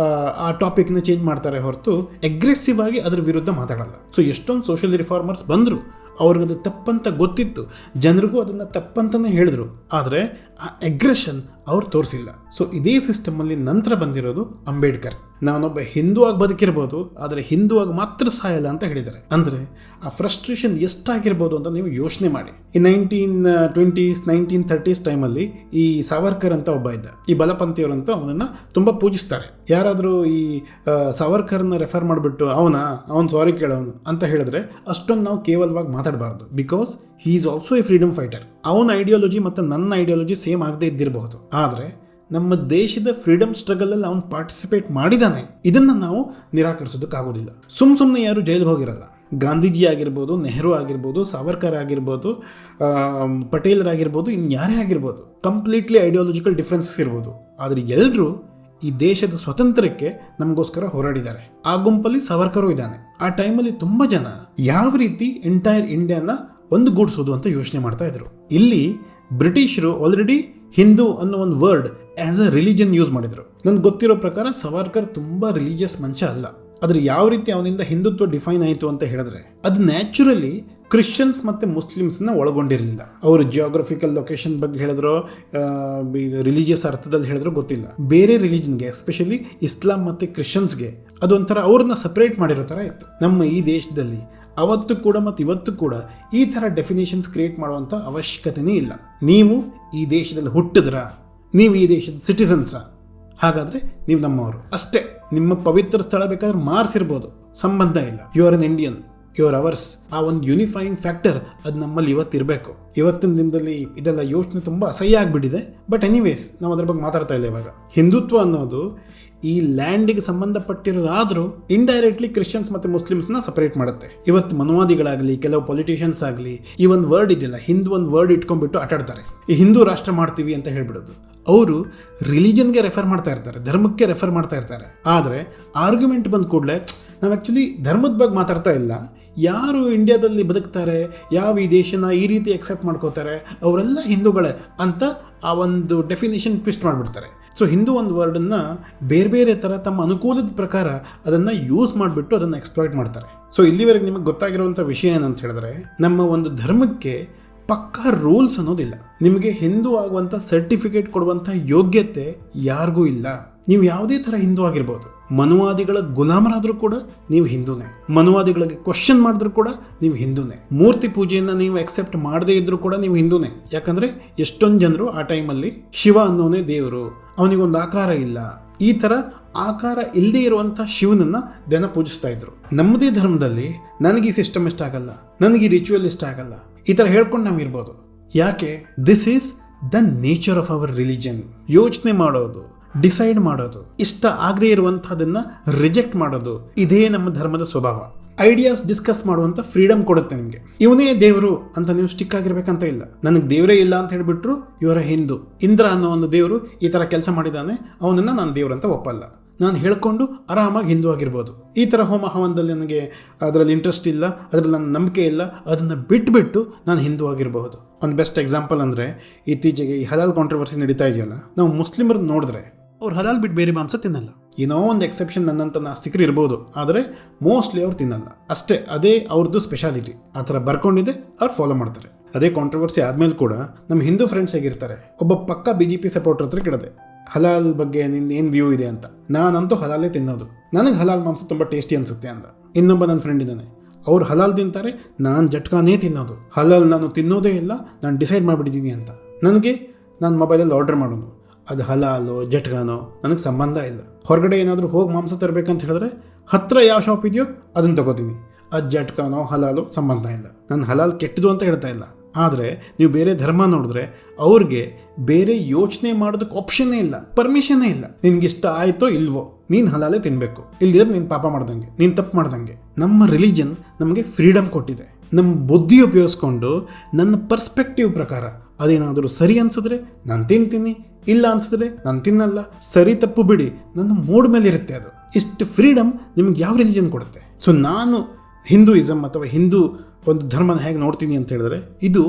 ಆ ಟಾಪಿಕ್ನ ಚೇಂಜ್ ಮಾಡ್ತಾರೆ ಹೊರತು ಅಗ್ರೆಸಿವ್ ಆಗಿ ಅದ್ರ ವಿರುದ್ಧ ಮಾತಾಡಲ್ಲ. ಸೊ ಎಷ್ಟೊಂದು ಸೋಷಿಯಲ್ ರಿಫಾರ್ಮರ್ಸ್ ಬಂದರು, ಅವ್ರಿಗದು ತಪ್ಪಂತ ಗೊತ್ತಿತ್ತು, ಜನರಿಗೂ ಅದನ್ನು ತಪ್ಪಂತಲೇ ಹೇಳಿದ್ರು. ಆದರೆ ಆ ಅಗ್ರೆಷನ್ ಅವ್ರು ತೋರಿಸಿಲ್ಲ. ಸೊ ಇದೇ ಸಿಸ್ಟಮಲ್ಲಿ ನಂತರ ಬಂದಿರೋದು ಅಂಬೇಡ್ಕರ್. ನಾನೊಬ್ಬ ಹಿಂದೂ ಆಗಿ ಬದುಕಿರ್ಬೋದು, ಆದರೆ ಹಿಂದೂ ಆಗಿ ಮಾತ್ರ ಸಾಯಲ್ಲ ಅಂತ ಹೇಳಿದ್ದಾರೆ. ಅಂದರೆ ಆ ಫ್ರಸ್ಟ್ರೇಷನ್ ಎಷ್ಟಾಗಿರ್ಬೋದು ಅಂತ ನೀವು ಯೋಚನೆ ಮಾಡಿ. ಈ 1920s 1930s ಟೈಮಲ್ಲಿ ಈ ಸಾವರ್ಕರ್ ಅಂತ ಒಬ್ಬ ಇದ್ದ, ಈ ಬಲಪಂಥಿಯವರಂತೂ ಅವನನ್ನು ತುಂಬ ಪೂಜಿಸ್ತಾರೆ. ಯಾರಾದರೂ ಈ ಸಾವರ್ಕರ್ನ ರೆಫರ್ ಮಾಡಿಬಿಟ್ಟು ಅವನು ಸಾರಿ ಕೇಳೋನು ಅಂತ ಹೇಳಿದ್ರೆ ಅಷ್ಟೊಂದು ನಾವು ಕೇವಲವಾಗಿ ಮಾತಾಡಬಾರ್ದು. Because he is also A freedom fighter. ಅವನ ಐಡಿಯಾಲಜಿ ಮತ್ತು ನನ್ನ ಐಡಿಯಾಲಜಿ ಸೇಮ್ ಆಗದೆ ಇದ್ದಿರಬಹುದು, ಆದರೆ ನಮ್ಮ ದೇಶದ ಫ್ರೀಡಮ್ ಸ್ಟ್ರಗಲಲ್ಲಿ ಅವನು ಪಾರ್ಟಿಸಿಪೇಟ್ ಮಾಡಿದ್ದಾನೆ. ಇದನ್ನು ನಾವು ನಿರಾಕರಿಸೋದಕ್ಕಾಗೋದಿಲ್ಲ. ಸುಮ್ಮನೆ ಯಾರು ಜೈಲಿಗೆ ಹೋಗಿರಲ್ಲ. ಗಾಂಧೀಜಿ ಆಗಿರ್ಬೋದು, ನೆಹರು ಆಗಿರ್ಬೋದು, ಸಾವರ್ಕರ್ ಆಗಿರ್ಬೋದು, ಪಟೇಲರಾಗಿರ್ಬೋದು, ಇನ್ಯಾರೇ ಆಗಿರ್ಬೋದು, ಕಂಪ್ಲೀಟ್ಲಿ ಐಡಿಯಾಲಜಿಕಲ್ ಡಿಫ್ರೆನ್ಸಸ್ ಇರ್ಬೋದು, ಆದರೆ ಎಲ್ಲರೂ ಈ ದೇಶದ ಸ್ವಾತಂತ್ರ್ಯಕ್ಕೆ ನಮಗೋಸ್ಕರ ಹೋರಾಡಿದ್ದಾರೆ. ಆ ಗುಂಪಲ್ಲಿ ಸಾವರ್ಕರು ಇದ್ದಾನೆ. ಆ ಟೈಮಲ್ಲಿ ತುಂಬ ಜನ ಯಾವ ರೀತಿ ಎಂಟೈರ್ ಇಂಡಿಯಾನ ಒಂದುಗೂಡಿಸೋದು ಅಂತ ಯೋಚನೆ ಮಾಡ್ತಾ ಇದ್ರು. ಇಲ್ಲಿ ಬ್ರಿಟಿಷರು ಆಲ್ರೆಡಿ ಹಿಂದೂ ಅನ್ನೋ ಒಂದು word as a religion use ಮಾಡಿದರು. ನನಗೆ ಗೊತ್ತಿರೋ ಪ್ರಕಾರ ಸಾವರ್ಕರ್ ತುಂಬ ರಿಲಿಜಿಯಸ್ ಮನುಷ್ಯ ಅಲ್ಲ. ಆದರೆ ಯಾವ ರೀತಿ ಅವನಿಂದ ಹಿಂದುತ್ವ ಡಿಫೈನ್ ಆಯಿತು ಅಂತ ಹೇಳಿದ್ರೆ ಅದು ನ್ಯಾಚುರಲಿ ಕ್ರಿಶ್ಚಿಯನ್ಸ್ ಮತ್ತು ಮುಸ್ಲಿಮ್ಸ್ನ ಒಳಗೊಂಡಿರಲಿಲ್ಲ. ಅವರು ಜಿಯೋಗ್ರಫಿಕಲ್ ಲೊಕೇಶನ್ ಬಗ್ಗೆ ಹೇಳಿದ್ರೋ ರಿಲಿಜಿಯಸ್ ಅರ್ಥದಲ್ಲಿ ಹೇಳಿದ್ರೋ ಗೊತ್ತಿಲ್ಲ. ಬೇರೆ ರಿಲಿಜನ್ಗೆ ಎಸ್ಪೆಷಲಿ ಇಸ್ಲಾಂ ಮತ್ತು ಕ್ರಿಶ್ಚಿಯನ್ಸ್ಗೆ ಅದೊಂಥರ ಅವ್ರನ್ನ ಸಪ್ರೇಟ್ ಮಾಡಿರೋ ಥರ ಇತ್ತು. ನಮ್ಮ ಈ ದೇಶದಲ್ಲಿ ಅವತ್ತು ಕೂಡ ಮತ್ತು ಇವತ್ತು ಕೂಡ ಈ ಥರ ಡೆಫಿನೇಷನ್ಸ್ ಕ್ರಿಯೇಟ್ ಮಾಡುವಂಥ ಅವಶ್ಯಕತೆಯೇ ಇಲ್ಲ. ನೀವು ಈ ದೇಶದಲ್ಲಿ ಹುಟ್ಟಿದ್ರ, ನೀವು ಈ ದೇಶದ ಸಿಟಿಸನ್ಸಾ, ಹಾಗಾದರೆ ನೀವು ನಮ್ಮವರು ಅಷ್ಟೇ. ನಿಮ್ಮ ಪವಿತ್ರ ಸ್ಥಳ ಬೇಕಾದ್ರೆ ಮಾರ್ಸಿರ್ಬೋದು, ಸಂಬಂಧ ಇಲ್ಲ. You are an Indian, you are ours. ಆ ಒಂದು ಯೂನಿಫೈಯಿಂಗ್ ಫ್ಯಾಕ್ಟರ್ ಅದು ನಮ್ಮಲ್ಲಿ ಇವತ್ತಿರಬೇಕು. ಇವತ್ತಿನ ದಿನದಲ್ಲಿ ಇದೆಲ್ಲ ಯೋಚನೆ ತುಂಬ ಅಸಹ್ಯ ಆಗಿಬಿಟ್ಟಿದೆ. ಬಟ್ ಎನಿವೇಸ್ ನಾವು ಅದ್ರ ಬಗ್ಗೆ ಮಾತಾಡ್ತಾ ಇಲ್ಲ. ಇವಾಗ ಹಿಂದುತ್ವ ಅನ್ನೋದು ಈ ಲ್ಯಾಂಡಿಗೆ ಸಂಬಂಧಪಟ್ಟಿರೋದಾದರೂ ಇಂಡೈರೆಕ್ಟ್ಲಿ ಕ್ರಿಶ್ಚಿಯನ್ಸ್ ಮತ್ತು ಮುಸ್ಲಿಮ್ಸ್ನ ಸಪರೇಟ್ ಮಾಡುತ್ತೆ. ಇವತ್ತು ಮನುವಾದಿಗಳಾಗಲಿ, ಕೆಲವು ಪೊಲಿಟಿಷಿಯನ್ಸ್ ಆಗಲಿ, ಈ ಒಂದು ವರ್ಡ್ ಇದೆಯಲ್ಲ, ಹಿಂದೂ ಒಂದು ವರ್ಡ್ ಇಟ್ಕೊಂಡ್ಬಿಟ್ಟು ಆಟಾಡ್ತಾರೆ. ಈ ಹಿಂದೂ ರಾಷ್ಟ್ರ ಮಾಡ್ತೀವಿ ಅಂತ ಹೇಳ್ಬಿಡೋದು. ಅವರು ರಿಲಿಜನ್ಗೆ ರೆಫರ್ ಮಾಡ್ತಾ ಇರ್ತಾರೆ, ಧರ್ಮಕ್ಕೆ ರೆಫರ್ ಮಾಡ್ತಾ ಇರ್ತಾರೆ. ಆದರೆ ಆರ್ಗ್ಯುಮೆಂಟ್ ಬಂದ ಕೂಡಲೇ ನಾವು ಆ್ಯಕ್ಚುಲಿ ಧರ್ಮದ ಬಗ್ಗೆ ಮಾತಾಡ್ತಾ ಇಲ್ಲ. ಯಾರು ಇಂಡಿಯಾದಲ್ಲಿ ಬದುಕ್ತಾರೆ, ಯಾವ ಈ ದೇಶನ ಈ ರೀತಿ ಎಕ್ಸೆಪ್ಟ್ ಮಾಡ್ಕೋತಾರೆ, ಅವರೆಲ್ಲ ಹಿಂದೂಗಳೇ ಅಂತ ಆ ಒಂದು ಡೆಫಿನೇಷನ್ ಟ್ವಿಸ್ಟ್ ಮಾಡಿಬಿಡ್ತಾರೆ. ಸೊ ಹಿಂದೂ ಒಂದು ವರ್ಡನ್ನು ಬೇರೆ ಬೇರೆ ಥರ ತಮ್ಮ ಅನುಕೂಲದ ಪ್ರಕಾರ ಅದನ್ನು ಯೂಸ್ ಮಾಡಿಬಿಟ್ಟು ಅದನ್ನು ಎಕ್ಸ್ಪ್ಲಾಯ್ಟ್ ಮಾಡ್ತಾರೆ. ಸೊ ಇಲ್ಲಿವರೆಗೆ ನಿಮಗೆ ಗೊತ್ತಾಗಿರುವಂಥ ವಿಷಯ ಏನಂತ ಹೇಳಿದ್ರೆ, ನಮ್ಮ ಒಂದು ಧರ್ಮಕ್ಕೆ ಪಕ್ಕಾ ರೂಲ್ಸ್ ಅನ್ನೋದಿಲ್ಲ. ನಿಮಗೆ ಹಿಂದೂ ಆಗುವಂಥ ಸರ್ಟಿಫಿಕೇಟ್ ಕೊಡುವಂಥ ಯೋಗ್ಯತೆ ಯಾರಿಗೂ ಇಲ್ಲ. ನೀವು ಯಾವುದೇ ಥರ ಹಿಂದೂ ಆಗಿರ್ಬೋದು. ಮನುವಾದಿಗಳ ಗುಲಾಮರಾದರೂ ಕೂಡ ನೀವು ಹಿಂದೂನೇ. ಮನುವಾದಿಗಳಿಗೆ ಕ್ವಶನ್ ಮಾಡಿದ್ರು ಕೂಡ ನೀವು ಹಿಂದೂನೇ. ಮೂರ್ತಿ ಪೂಜೆಯನ್ನು ನೀವು ಅಕ್ಸೆಪ್ಟ್ ಮಾಡದೇ ಇದ್ರೂ ಕೂಡ ನೀವು ಹಿಂದೂನೇ. ಯಾಕಂದರೆ ಎಷ್ಟೊಂದು ಜನರು ಆ ಟೈಮಲ್ಲಿ ಶಿವ ಅನ್ನೋನೇ ದೇವರು, ಅವನಿಗೊಂದು ಆಕಾರ ಇಲ್ಲ, ಈ ಥರ ಆಕಾರ ಇಲ್ಲದೆ ಇರುವಂಥ ಶಿವನನ್ನು ದಿನ ಪೂಜಿಸ್ತಾ ಇದ್ರು. ನಮ್ಮದೇ ಧರ್ಮದಲ್ಲಿ ನನಗೆ ಈ ಸಿಸ್ಟಮ್ ಇಷ್ಟ ಆಗಲ್ಲ, ನನಗೆ ಈ ರಿಚುವಲ್ ಇಷ್ಟ ಆಗಲ್ಲ, ಈ ಥರ ಹೇಳ್ಕೊಂಡು ನಾವು ಇರ್ಬೋದು. ಯಾಕೆ? This is the nature of our religion. ಯೋಚನೆ ಮಾಡೋದು, ಡಿಸೈಡ್ ಮಾಡೋದು, ಇಷ್ಟ ಆಗದೆ ಇರುವಂಥದ್ದನ್ನು ರಿಜೆಕ್ಟ್ ಮಾಡೋದು, ಇದೇ ನಮ್ಮ ಧರ್ಮದ ಸ್ವಭಾವ. ಐಡಿಯಾಸ್ ಡಿಸ್ಕಸ್ ಮಾಡುವಂಥ ಫ್ರೀಡಮ್ ಕೊಡುತ್ತೆ ನಿಮಗೆ. ಇವನೇ ದೇವರು ಅಂತ ನೀವು ಸ್ಟಿಕ್ ಆಗಿರ್ಬೇಕಂತ ಇಲ್ಲ. ನನಗೆ ದೇವರೇ ಇಲ್ಲ ಅಂತ ಹೇಳಿಬಿಟ್ರು ಇವರ ಹಿಂದೂ. ಇಂದ್ರ ಅನ್ನೋ ಒಂದು ದೇವರು ಈ ಥರ ಕೆಲಸ ಮಾಡಿದ್ದಾನೆ, ಅವನನ್ನು ನಾನು ದೇವ್ರು ಅಂತ ಒಪ್ಪಲ್ಲ. ನಾನು ಹೇಳ್ಕೊಂಡು ಆರಾಮಾಗಿ ಹಿಂದೂ ಆಗಿರ್ಬೋದು. ಈ ಥರ ಹೋಮ ಹವನದಲ್ಲಿ ನನಗೆ ಅದರಲ್ಲಿ ಇಂಟ್ರೆಸ್ಟ್ ಇಲ್ಲ, ಅದರಲ್ಲಿ ನನ್ನ ನಂಬಿಕೆ ಇಲ್ಲ, ಅದನ್ನು ಬಿಟ್ಬಿಟ್ಟು ನಾನು ಹಿಂದೂ ಆಗಿರಬಹುದು. ಒಂದು ಬೆಸ್ಟ್ ಎಕ್ಸಾಂಪಲ್ ಅಂದರೆ ಇತ್ತೀಚೆಗೆ ಈ ಹಲಾಲ್ ಕಾಂಟ್ರವರ್ಸಿ ನಡೀತಾ ಇದೆಯಲ್ಲ, ನಾವು ಮುಸ್ಲಿಮರನ್ನ ನೋಡಿದ್ರೆ ಅವ್ರು ಹಲಾಲ್ ಬಿಟ್ಟು ಬೇರೆ ಮಾಂಸ ತಿನ್ನಲ್ಲ. ಏನೋ ಒಂದು ಎಕ್ಸೆಪ್ಷನ್ ನನ್ನಂಥ ನಾಸ್ತಿಕರು ಇರ್ಬೋದು, ಆದರೆ ಮೋಸ್ಟ್ಲಿ ಅವ್ರು ತಿನ್ನಲ್ಲ ಅಷ್ಟೇ. ಅದೇ ಅವ್ರದ್ದು ಸ್ಪೆಷಾಲಿಟಿ. ಆ ಥರ ಬರ್ಕೊಂಡಿದೆ, ಅವ್ರು ಫಾಲೋ ಮಾಡ್ತಾರೆ. ಅದೇ ಕಾಂಟ್ರವರ್ಸಿ ಆದಮೇಲೆ ಕೂಡ ನಮ್ಮ ಹಿಂದೂ ಫ್ರೆಂಡ್ಸ್ ಹೇಗಿರ್ತಾರೆ, ಒಬ್ಬ ಪಕ್ಕ BJP ಸಪೋರ್ಟರ್ ಹತ್ರ ಕೇಳಿದೆ ಹಲಾಲ್ ಬಗ್ಗೆ ನಿನ್ನ ಏನು ವ್ಯೂ ಇದೆ ಅಂತ. ನಾನಂತೂ ಹಲಾಲೇ ತಿನ್ನೋದು, ನನಗೆ ಹಲಾಲ್ ಮಾಂಸ ತುಂಬ ಟೇಸ್ಟಿ ಅನಿಸುತ್ತೆ ಅಂದ. ಇನ್ನೊಬ್ಬ ನನ್ನ ಫ್ರೆಂಡ್ ಇದ್ದಾನೆ, ಅವ್ರು ಹಲಾಲ್ ತಿಂತಾರೆ, ನಾನು ಜಟ್ಕಾನೇ ತಿನ್ನೋದು, ಹಲಾಲ್ ನಾನು ತಿನ್ನೋದೇ ಇಲ್ಲ, ನಾನು ಡಿಸೈಡ್ ಮಾಡಿಬಿಟ್ಟಿದ್ದೀನಿ ಅಂತ. ನಾನು ಮೊಬೈಲಲ್ಲಿ ಆರ್ಡರ್ ಮಾಡೋನು, ಅದು ಹಲಾಲೋ ಜಟ್ಕಾನೋ ನನಗೆ ಸಂಬಂಧ ಇಲ್ಲ. ಹೊರಗಡೆ ಏನಾದರೂ ಹೋಗಿ ಮಾಂಸ ತರಬೇಕಂತ ಹೇಳಿದ್ರೆ ಹತ್ತಿರ ಯಾವ ಶಾಪ್ ಇದೆಯೋ ಅದನ್ನು ತಗೋತೀನಿ. ಅದು ಜಟ್ಕಾನೋ ಹಲಾಲೋ ಸಂಬಂಧ ಇಲ್ಲ. ನಾನು ಹಲಾಲ್ ಕೆಟ್ಟದು ಅಂತ ಹೇಳ್ತಾ ಇಲ್ಲ, ಆದರೆ ನೀವು ಬೇರೆ ಧರ್ಮ ನೋಡಿದ್ರೆ ಅವ್ರಿಗೆ ಬೇರೆ ಯೋಚನೆ ಮಾಡೋದಕ್ಕೆ ಆಪ್ಷನ್ನೇ ಇಲ್ಲ, ಪರ್ಮಿಷನ್ನೇ ಇಲ್ಲ. ನಿನ್ಗಿಷ್ಟ ಆಯಿತೋ ಇಲ್ವೋ ನೀನು ಹಲಾಲೇ ತಿನ್ನಬೇಕು, ಇಲ್ದಿದ್ರೆ ನೀನು ಪಾಪ ಮಾಡ್ದಂಗೆ, ನೀನು ತಪ್ಪು ಮಾಡ್ದಂಗೆ. ನಮ್ಮ ರಿಲಿಜನ್ ನಮಗೆ ಫ್ರೀಡಮ್ ಕೊಟ್ಟಿದೆ. ನಮ್ಮ ಬುದ್ಧಿ ಉಪಯೋಗಿಸ್ಕೊಂಡು ನನ್ನ ಪರ್ಸ್ಪೆಕ್ಟಿವ್ ಪ್ರಕಾರ ಅದೇನಾದರೂ ಸರಿ ಅನ್ಸಿದ್ರೆ ನಾನು ತಿಂತೀನಿ, ಇಲ್ಲ ಅನ್ಸಿದ್ರೆ ನಾನು ತಿನ್ನಲ್ಲ. ಸರಿ ತಪ್ಪು ಬಿಡಿ, ನನ್ನ ಮೂಡ್ ಮೇಲೆ ಇರುತ್ತೆ ಅದು. ಇಷ್ಟು ಫ್ರೀಡಮ್ ನಿಮ್ಗೆ ಯಾವ ರಿಲಿಜನ್ ಕೊಡುತ್ತೆ? ಸೊ ನಾನು ಹಿಂದೂಯಿಸಮ್ ಅಥವಾ ಹಿಂದೂ ಒಂದು ಧರ್ಮನ ಹೇಗೆ ನೋಡ್ತೀನಿ ಅಂತ ಹೇಳಿದ್ರೆ, ಇದು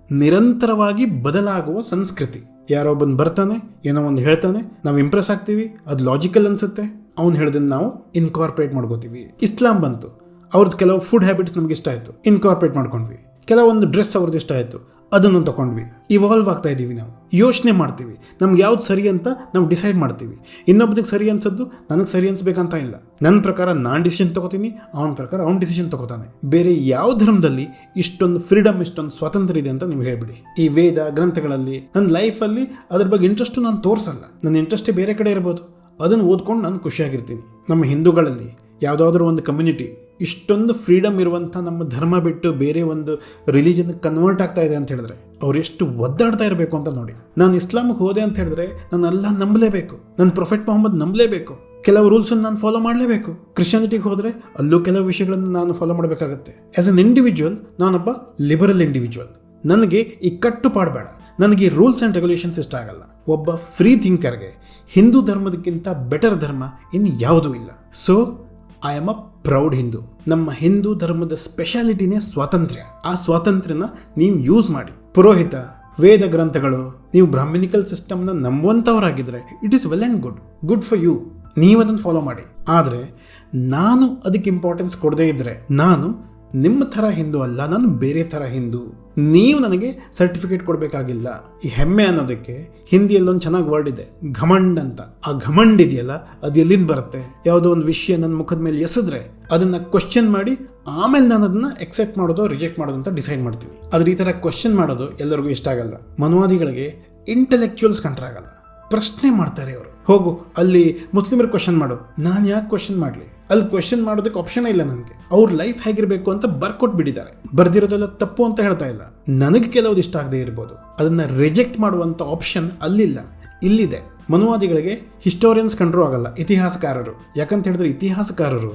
ನಿರಂತರವಾಗಿ ಬದಲಾಗುವ ಸಂಸ್ಕೃತಿ. ಯಾರೋ ಒಬ್ಬನು ಬರ್ತಾನೆ, ಏನೋ ಒಂದು ಹೇಳ್ತಾನೆ, ನಾವು ಇಂಪ್ರೆಸ್ ಆಗ್ತೀವಿ, ಅದು ಲಾಜಿಕಲ್ ಅನಿಸುತ್ತೆ, ಅವ್ನು ಹೇಳ್ದನ್ನು ನಾವು ಇನ್ಕಾರ್ಪೊರೇಟ್ ಮಾಡ್ಕೋತೀವಿ. ಇಸ್ಲಾಂ ಬಂತು, ಅವ್ರದ್ದು ಕೆಲವು ಫುಡ್ ಹ್ಯಾಬಿಟ್ಸ್ ನಮ್ಗೆ ಇಷ್ಟ ಆಯಿತು, ಇನ್ಕಾರ್ಪೊರೇಟ್ ಮಾಡ್ಕೊಂಡ್ವಿ. ಕೆಲವೊಂದು ಡ್ರೆಸ್ ಅವ್ರದ್ದು ಇಷ್ಟ ಆಯಿತು, ಅದನ್ನು ತೊಗೊಂಡ್ವಿ. ಇವಾಲ್ವ್ ಆಗ್ತಾ ಇದ್ದೀವಿ, ನಾವು ಯೋಚನೆ ಮಾಡ್ತೀವಿ, ನಮ್ಗೆ ಯಾವ್ದು ಸರಿ ಅಂತ ನಾವು ಡಿಸೈಡ್ ಮಾಡ್ತೀವಿ. ಇನ್ನೊಬ್ಬನಿಗೆ ಸರಿ ಅನ್ಸದ್ದು ನನಗೆ ಸರಿ ಅನ್ಸ್ಬೇಕಂತ ಇಲ್ಲ. ನನ್ನ ಪ್ರಕಾರ ನಾನು ಡಿಸಿಷನ್ ತೊಗೋತೀನಿ, ಅವನ ಪ್ರಕಾರ ಅವ್ನು ಡಿಸಿಷನ್ ತೊಗೋತಾನೆ. ಬೇರೆ ಯಾವ ಧರ್ಮದಲ್ಲಿ ಇಷ್ಟೊಂದು ಫ್ರೀಡಮ್, ಇಷ್ಟೊಂದು ಸ್ವಾತಂತ್ರ್ಯ ಇದೆ ಅಂತ ನೀವು ಹೇಳ್ಬಿಡಿ. ಈ ವೇದ ಗ್ರಂಥಗಳಲ್ಲಿ ನನ್ನ ಲೈಫಲ್ಲಿ ಅದ್ರ ಬಗ್ಗೆ ಇಂಟ್ರೆಸ್ಟು ನಾನು ತೋರಿಸಲ್ಲ. ನನ್ನ ಇಂಟ್ರೆಸ್ಟೇ ಬೇರೆ ಕಡೆ ಇರ್ಬೋದು, ಅದನ್ನು ಓದ್ಕೊಂಡು ನಾನು ಖುಷಿಯಾಗಿರ್ತೀನಿ. ನಮ್ಮ ಹಿಂದೂಗಳಲ್ಲಿ ಯಾವುದಾದ್ರೂ ಒಂದು ಕಮ್ಯುನಿಟಿ ಇಷ್ಟೊಂದು ಫ್ರೀಡಮ್ ಇರುವಂಥ ನಮ್ಮ ಧರ್ಮ ಬಿಟ್ಟು ಬೇರೆ ಒಂದು ರಿಲಿಜನ್ಗೆ ಕನ್ವರ್ಟ್ ಆಗ್ತಾ ಇದೆ ಅಂತ ಹೇಳಿದ್ರೆ ಅವ್ರು ಎಷ್ಟು ಒದ್ದಾಡ್ತಾ ಇರಬೇಕು ಅಂತ ನೋಡಿ. ನಾನು ಇಸ್ಲಾಮಿಗೆ ಹೋದೆ ಅಂತ ಹೇಳಿದ್ರೆ ನಾನು ಅಲ್ಲಾಹ್ ನಂಬಲೇಬೇಕು, ನನ್ನ ಪ್ರೊಫೆಟ್ ಮೊಹಮ್ಮದ್ ನಂಬಲೇಬೇಕು, ಕೆಲವು ರೂಲ್ಸನ್ನು ನಾನು ಫಾಲೋ ಮಾಡಲೇಬೇಕು. ಕ್ರಿಶ್ಚಿಯಾನಿಟಿಗೆ ಹೋದರೆ ಅಲ್ಲೂ ಕೆಲವು ವಿಷಯಗಳನ್ನು ನಾನು ಫಾಲೋ ಮಾಡಬೇಕಾಗತ್ತೆ. ಆ್ಯಸ್ ಅನ್ ಇಂಡಿವಿಜುವಲ್ ನಾನೊಬ್ಬ ಲಿಬರಲ್ ಇಂಡಿವಿಜುವಲ್. ನನಗೆ ಈ ಕಟ್ಟುಪಾಡಬೇಡ, ನನಗೆ ಈ ರೂಲ್ಸ್ ಆ್ಯಂಡ್ ರೆಗ್ಯುಲೇಷನ್ಸ್ ಇಷ್ಟ ಆಗಲ್ಲ. ಒಬ್ಬ ಫ್ರೀ ಥಿಂಕರ್ಗೆ ಹಿಂದೂ ಧರ್ಮದಕ್ಕಿಂತ ಬೆಟರ್ ಧರ್ಮ ಇನ್ನು ಯಾವುದೂ ಇಲ್ಲ. So I am a proud Hindu. ನಮ್ಮ ಹಿಂದೂ ಧರ್ಮದ ಸ್ಪೆಷಾಲಿಟಿನೇ ಸ್ವಾತಂತ್ರ್ಯ. ಆ ಸ್ವಾತಂತ್ರ್ಯನ ನೀವು ಯೂಸ್ ಮಾಡಿ. ಪುರೋಹಿತ, ವೇದ ಗ್ರಂಥಗಳು, ನೀವು ಬ್ರಾಹ್ಮಿನಿಕಲ್ ಸಿಸ್ಟಮ್ನ ನಂಬುವಂಥವರಾಗಿದ್ದರೆ it is well and good for you. ನೀವು ಅದನ್ನು ಫಾಲೋ ಮಾಡಿ. ಆದರೆ ನಾನು ಅದಕ್ಕೆ ಇಂಪಾರ್ಟೆನ್ಸ್ ಕೊಡದೇ ಇದ್ದರೆ ನಾನು ನಿಮ್ಮ ಥರ ಹಿಂದೂ ಅಲ್ಲ, ನಾನು ಬೇರೆ ಥರ ಹಿಂದೂ. ನೀವು ನನಗೆ ಸರ್ಟಿಫಿಕೇಟ್ ಕೊಡಬೇಕಾಗಿಲ್ಲ. ಈ ಹೆಮ್ಮೆ ಅನ್ನೋದಕ್ಕೆ ಹಿಂದಿಯಲ್ಲೊಂದು ಚೆನ್ನಾಗಿ ವರ್ಡ್ ಇದೆ, ಘಮಂಡ್ ಅಂತ. ಆ ಘಮಂಡ್ ಇದೆಯಲ್ಲ, ಅದು ಎಲ್ಲಿಂದ ಬರುತ್ತೆ? ಯಾವುದೋ ಒಂದು ವಿಷಯ ನನ್ನ ಮುಖದ ಮೇಲೆ ಎಸೆದ್ರೆ ಅದನ್ನು ಕ್ವಶನ್ ಮಾಡಿ ಆಮೇಲೆ ನಾನು ಅದನ್ನು ಎಕ್ಸೆಪ್ಟ್ ಮಾಡೋದು ರಿಜೆಕ್ಟ್ ಮಾಡೋದು ಅಂತ ಡಿಸೈಡ್ ಮಾಡ್ತೀನಿ. ಆದರೆ ಈ ಥರ ಕ್ವಶನ್ ಮಾಡೋದು ಎಲ್ಲರಿಗೂ ಇಷ್ಟ ಆಗಲ್ಲ. ಮನುವಾದಿಗಳಿಗೆ ಇಂಟೆಲೆಕ್ಚುಯಲ್ಸ್ ಕಂಟ್ರ್ ಆಗಲ್ಲ. ಪ್ರಶ್ನೆ ಮಾಡ್ತಾರೆ ಅವರು. ಹೋಗು ಅಲ್ಲಿ ಮುಸ್ಲಿಮರು ಕ್ವಶನ್ ಮಾಡು, ನಾನು ಯಾಕೆ ಕ್ವಶನ್ ಮಾಡಲಿ? ಅಲ್ಲಿ ಕ್ವಶನ್ ಮಾಡೋದಕ್ಕೆ ಆಪ್ಷನ್ ಇಲ್ಲ ನನಗೆ. ಅವ್ರ ಲೈಫ್ ಹೇಗಿರಬೇಕು ಅಂತ ಬರ್ಕೊಟ್ಬಿಟ್ಟಿದ್ದಾರೆ. ಬರ್ದಿರೋದೆಲ್ಲ ತಪ್ಪು ಅಂತ ಹೇಳ್ತಾ ಇಲ್ಲ. ನನಗೆ ಕೆಲವ್ದು ಇಷ್ಟ ಆಗದೆ ಇರ್ಬೋದು, ಅದನ್ನು ರಿಜೆಕ್ಟ್ ಮಾಡುವಂಥ ಆಪ್ಷನ್ ಅಲ್ಲಿಲ್ಲ, ಇಲ್ಲಿದೆ. ಮನುವಾದಿಗಳಿಗೆ ಹಿಸ್ಟೋರಿಯನ್ಸ್ ಕಂಡ್ರೂ ಆಗಲ್ಲ, ಇತಿಹಾಸಕಾರರು. ಯಾಕಂತ ಹೇಳಿದ್ರೆ ಇತಿಹಾಸಕಾರರು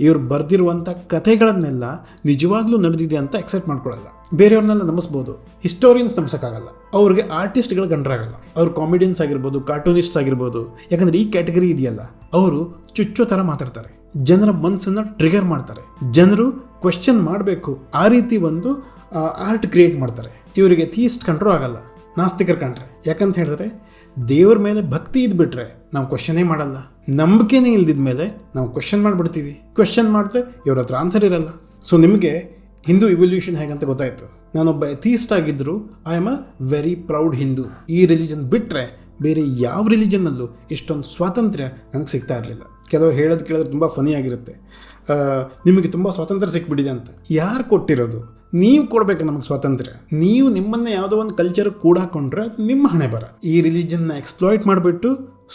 ಇವ್ರು ಬರೆದಿರುವಂಥ ಕಥೆಗಳನ್ನೆಲ್ಲ ನಿಜವಾಗ್ಲೂ ನಡೆದಿದೆ ಅಂತ ಎಕ್ಸೆಪ್ಟ್ ಮಾಡ್ಕೊಳ್ಳಲ್ಲ. ಬೇರೆಯವ್ರನ್ನೆಲ್ಲ ನಂಬಿಸ್ಬೋದು, ಹಿಸ್ಟೋರಿಯನ್ಸ್ ನಂಬಿಸೋಕ್ಕಾಗಲ್ಲ. ಅವ್ರಿಗೆ ಆರ್ಟಿಸ್ಟ್ಗಳು ಕಂಡ್ರಾಗಲ್ಲ. ಅವ್ರು ಕಾಮಿಡಿಯನ್ಸ್ ಆಗಿರ್ಬೋದು, ಕಾರ್ಟೂನಿಸ್ಟ್ಸ್ ಆಗಿರ್ಬೋದು. ಯಾಕಂದರೆ ಈ ಕ್ಯಾಟಗರಿ ಇದೆಯಲ್ಲ, ಅವರು ಚುಚ್ಚೋ ಥರ ಮಾತಾಡ್ತಾರೆ, ಜನರ ಮನಸ್ಸನ್ನು ಟ್ರಿಗರ್ ಮಾಡ್ತಾರೆ. ಜನರು ಕ್ವೆಶ್ಚನ್ ಮಾಡಬೇಕು, ಆ ರೀತಿ ಒಂದು ಆರ್ಟ್ ಕ್ರಿಯೇಟ್ ಮಾಡ್ತಾರೆ. ಇವರಿಗೆ ಥೀಸ್ಟ್ ಕಂಡ್ರೂ ಆಗಲ್ಲ, ನಾಸ್ತಿಕರು ಕಂಡ್ರೆ. ಯಾಕಂತ ಹೇಳಿದ್ರೆ ದೇವ್ರ ಮೇಲೆ ಭಕ್ತಿ ಇದ್ಬಿಟ್ರೆ ನಾವು ಕ್ವಶನೇ ಮಾಡಲ್ಲ. ನಂಬಿಕೆನೇ ಇಲ್ದಿದ ಮೇಲೆ ನಾವು ಕ್ವಶನ್ ಮಾಡಿಬಿಡ್ತೀವಿ. ಕ್ವಶನ್ ಮಾಡಿದ್ರೆ ಇವ್ರ ಹತ್ರ ಆನ್ಸರ್ ಇರಲ್ಲ. ಸೊ ನಿಮಗೆ ಹಿಂದೂ ಇವಲ್ಯೂಷನ್ ಹೇಗಂತ ಗೊತ್ತಾಯಿತು. ನಾನೊಬ್ಬ ಎಥೀಸ್ಟ್ ಆಗಿದ್ದರೂ I am a very proud Hindu. ಈ ರಿಲಿಜನ್ ಬಿಟ್ಟರೆ ಬೇರೆ ಯಾವ ರಿಲಿಜನ್ನಲ್ಲೂ ಇಷ್ಟೊಂದು ಸ್ವಾತಂತ್ರ್ಯ ನನಗೆ ಸಿಗ್ತಾ ಇರಲಿಲ್ಲ. ಕೆಲವರು ಹೇಳೋದು ಕೇಳಿದ್ರೆ ತುಂಬ ಫನಿ ಆಗಿರುತ್ತೆ, ನಿಮಗೆ ತುಂಬ ಸ್ವಾತಂತ್ರ್ಯ ಸಿಕ್ಬಿಟ್ಟಿದೆ ಅಂತ. ಯಾರು ಕೊಟ್ಟಿರೋದು? ನೀವು ಕೊಡಬೇಕು ನಮಗೆ ಸ್ವಾತಂತ್ರ್ಯ. ನೀವು ನಿಮ್ಮನ್ನೇ ಯಾವುದೋ ಒಂದು ಕಲ್ಚರ್ ಕೂಡ ಹಾಕೊಂಡ್ರೆ ಅದು ನಿಮ್ಮ ಹಣೆ ಬರ. ಈ ರಿಲಿಜನ್ನ ಎಕ್ಸ್ಪ್ಲಾಯ್ಟ್ ಮಾಡಿಬಿಟ್ಟು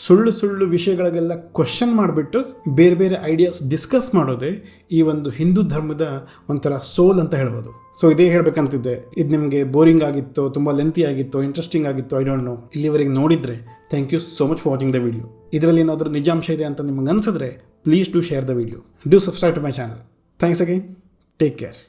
ಸುಳ್ಳು ವಿಷಯಗಳಿಗೆಲ್ಲ ಕ್ವಶನ್ ಮಾಡಿಬಿಟ್ಟು ಬೇರೆ ಬೇರೆ ಐಡಿಯಾಸ್ ಡಿಸ್ಕಸ್ ಮಾಡೋದೇ ಈ ಒಂದು ಹಿಂದೂ ಧರ್ಮದ ಒಂಥರ ಸೋಲ್ ಅಂತ ಹೇಳ್ಬೋದು. ಸೊ ಇದೇ ಹೇಳಬೇಕಂತಿದ್ದೆ. ಇದು ನಿಮಗೆ ಬೋರಿಂಗ್ ಆಗಿತ್ತೋ, ತುಂಬ ಲೆಂತಿ ಆಗಿತ್ತೋ, ಇಂಟ್ರೆಸ್ಟಿಂಗ್ ಆಗಿತ್ತೋ, ಐ ಡೋಂಟ್ ನೋ. ಇಲ್ಲಿವರೆಗೆ ನೋಡಿದರೆ thank you so much for watching the video. ಇದರಲ್ಲಿ ಏನಾದರೂ ನಿಜಾಂಶ ಇದೆ ಅಂತ ನಿಮಗೆ ಅನಿಸಿದ್ರೆ please do share the video. Do subscribe to my channel. Thanks again. Take care.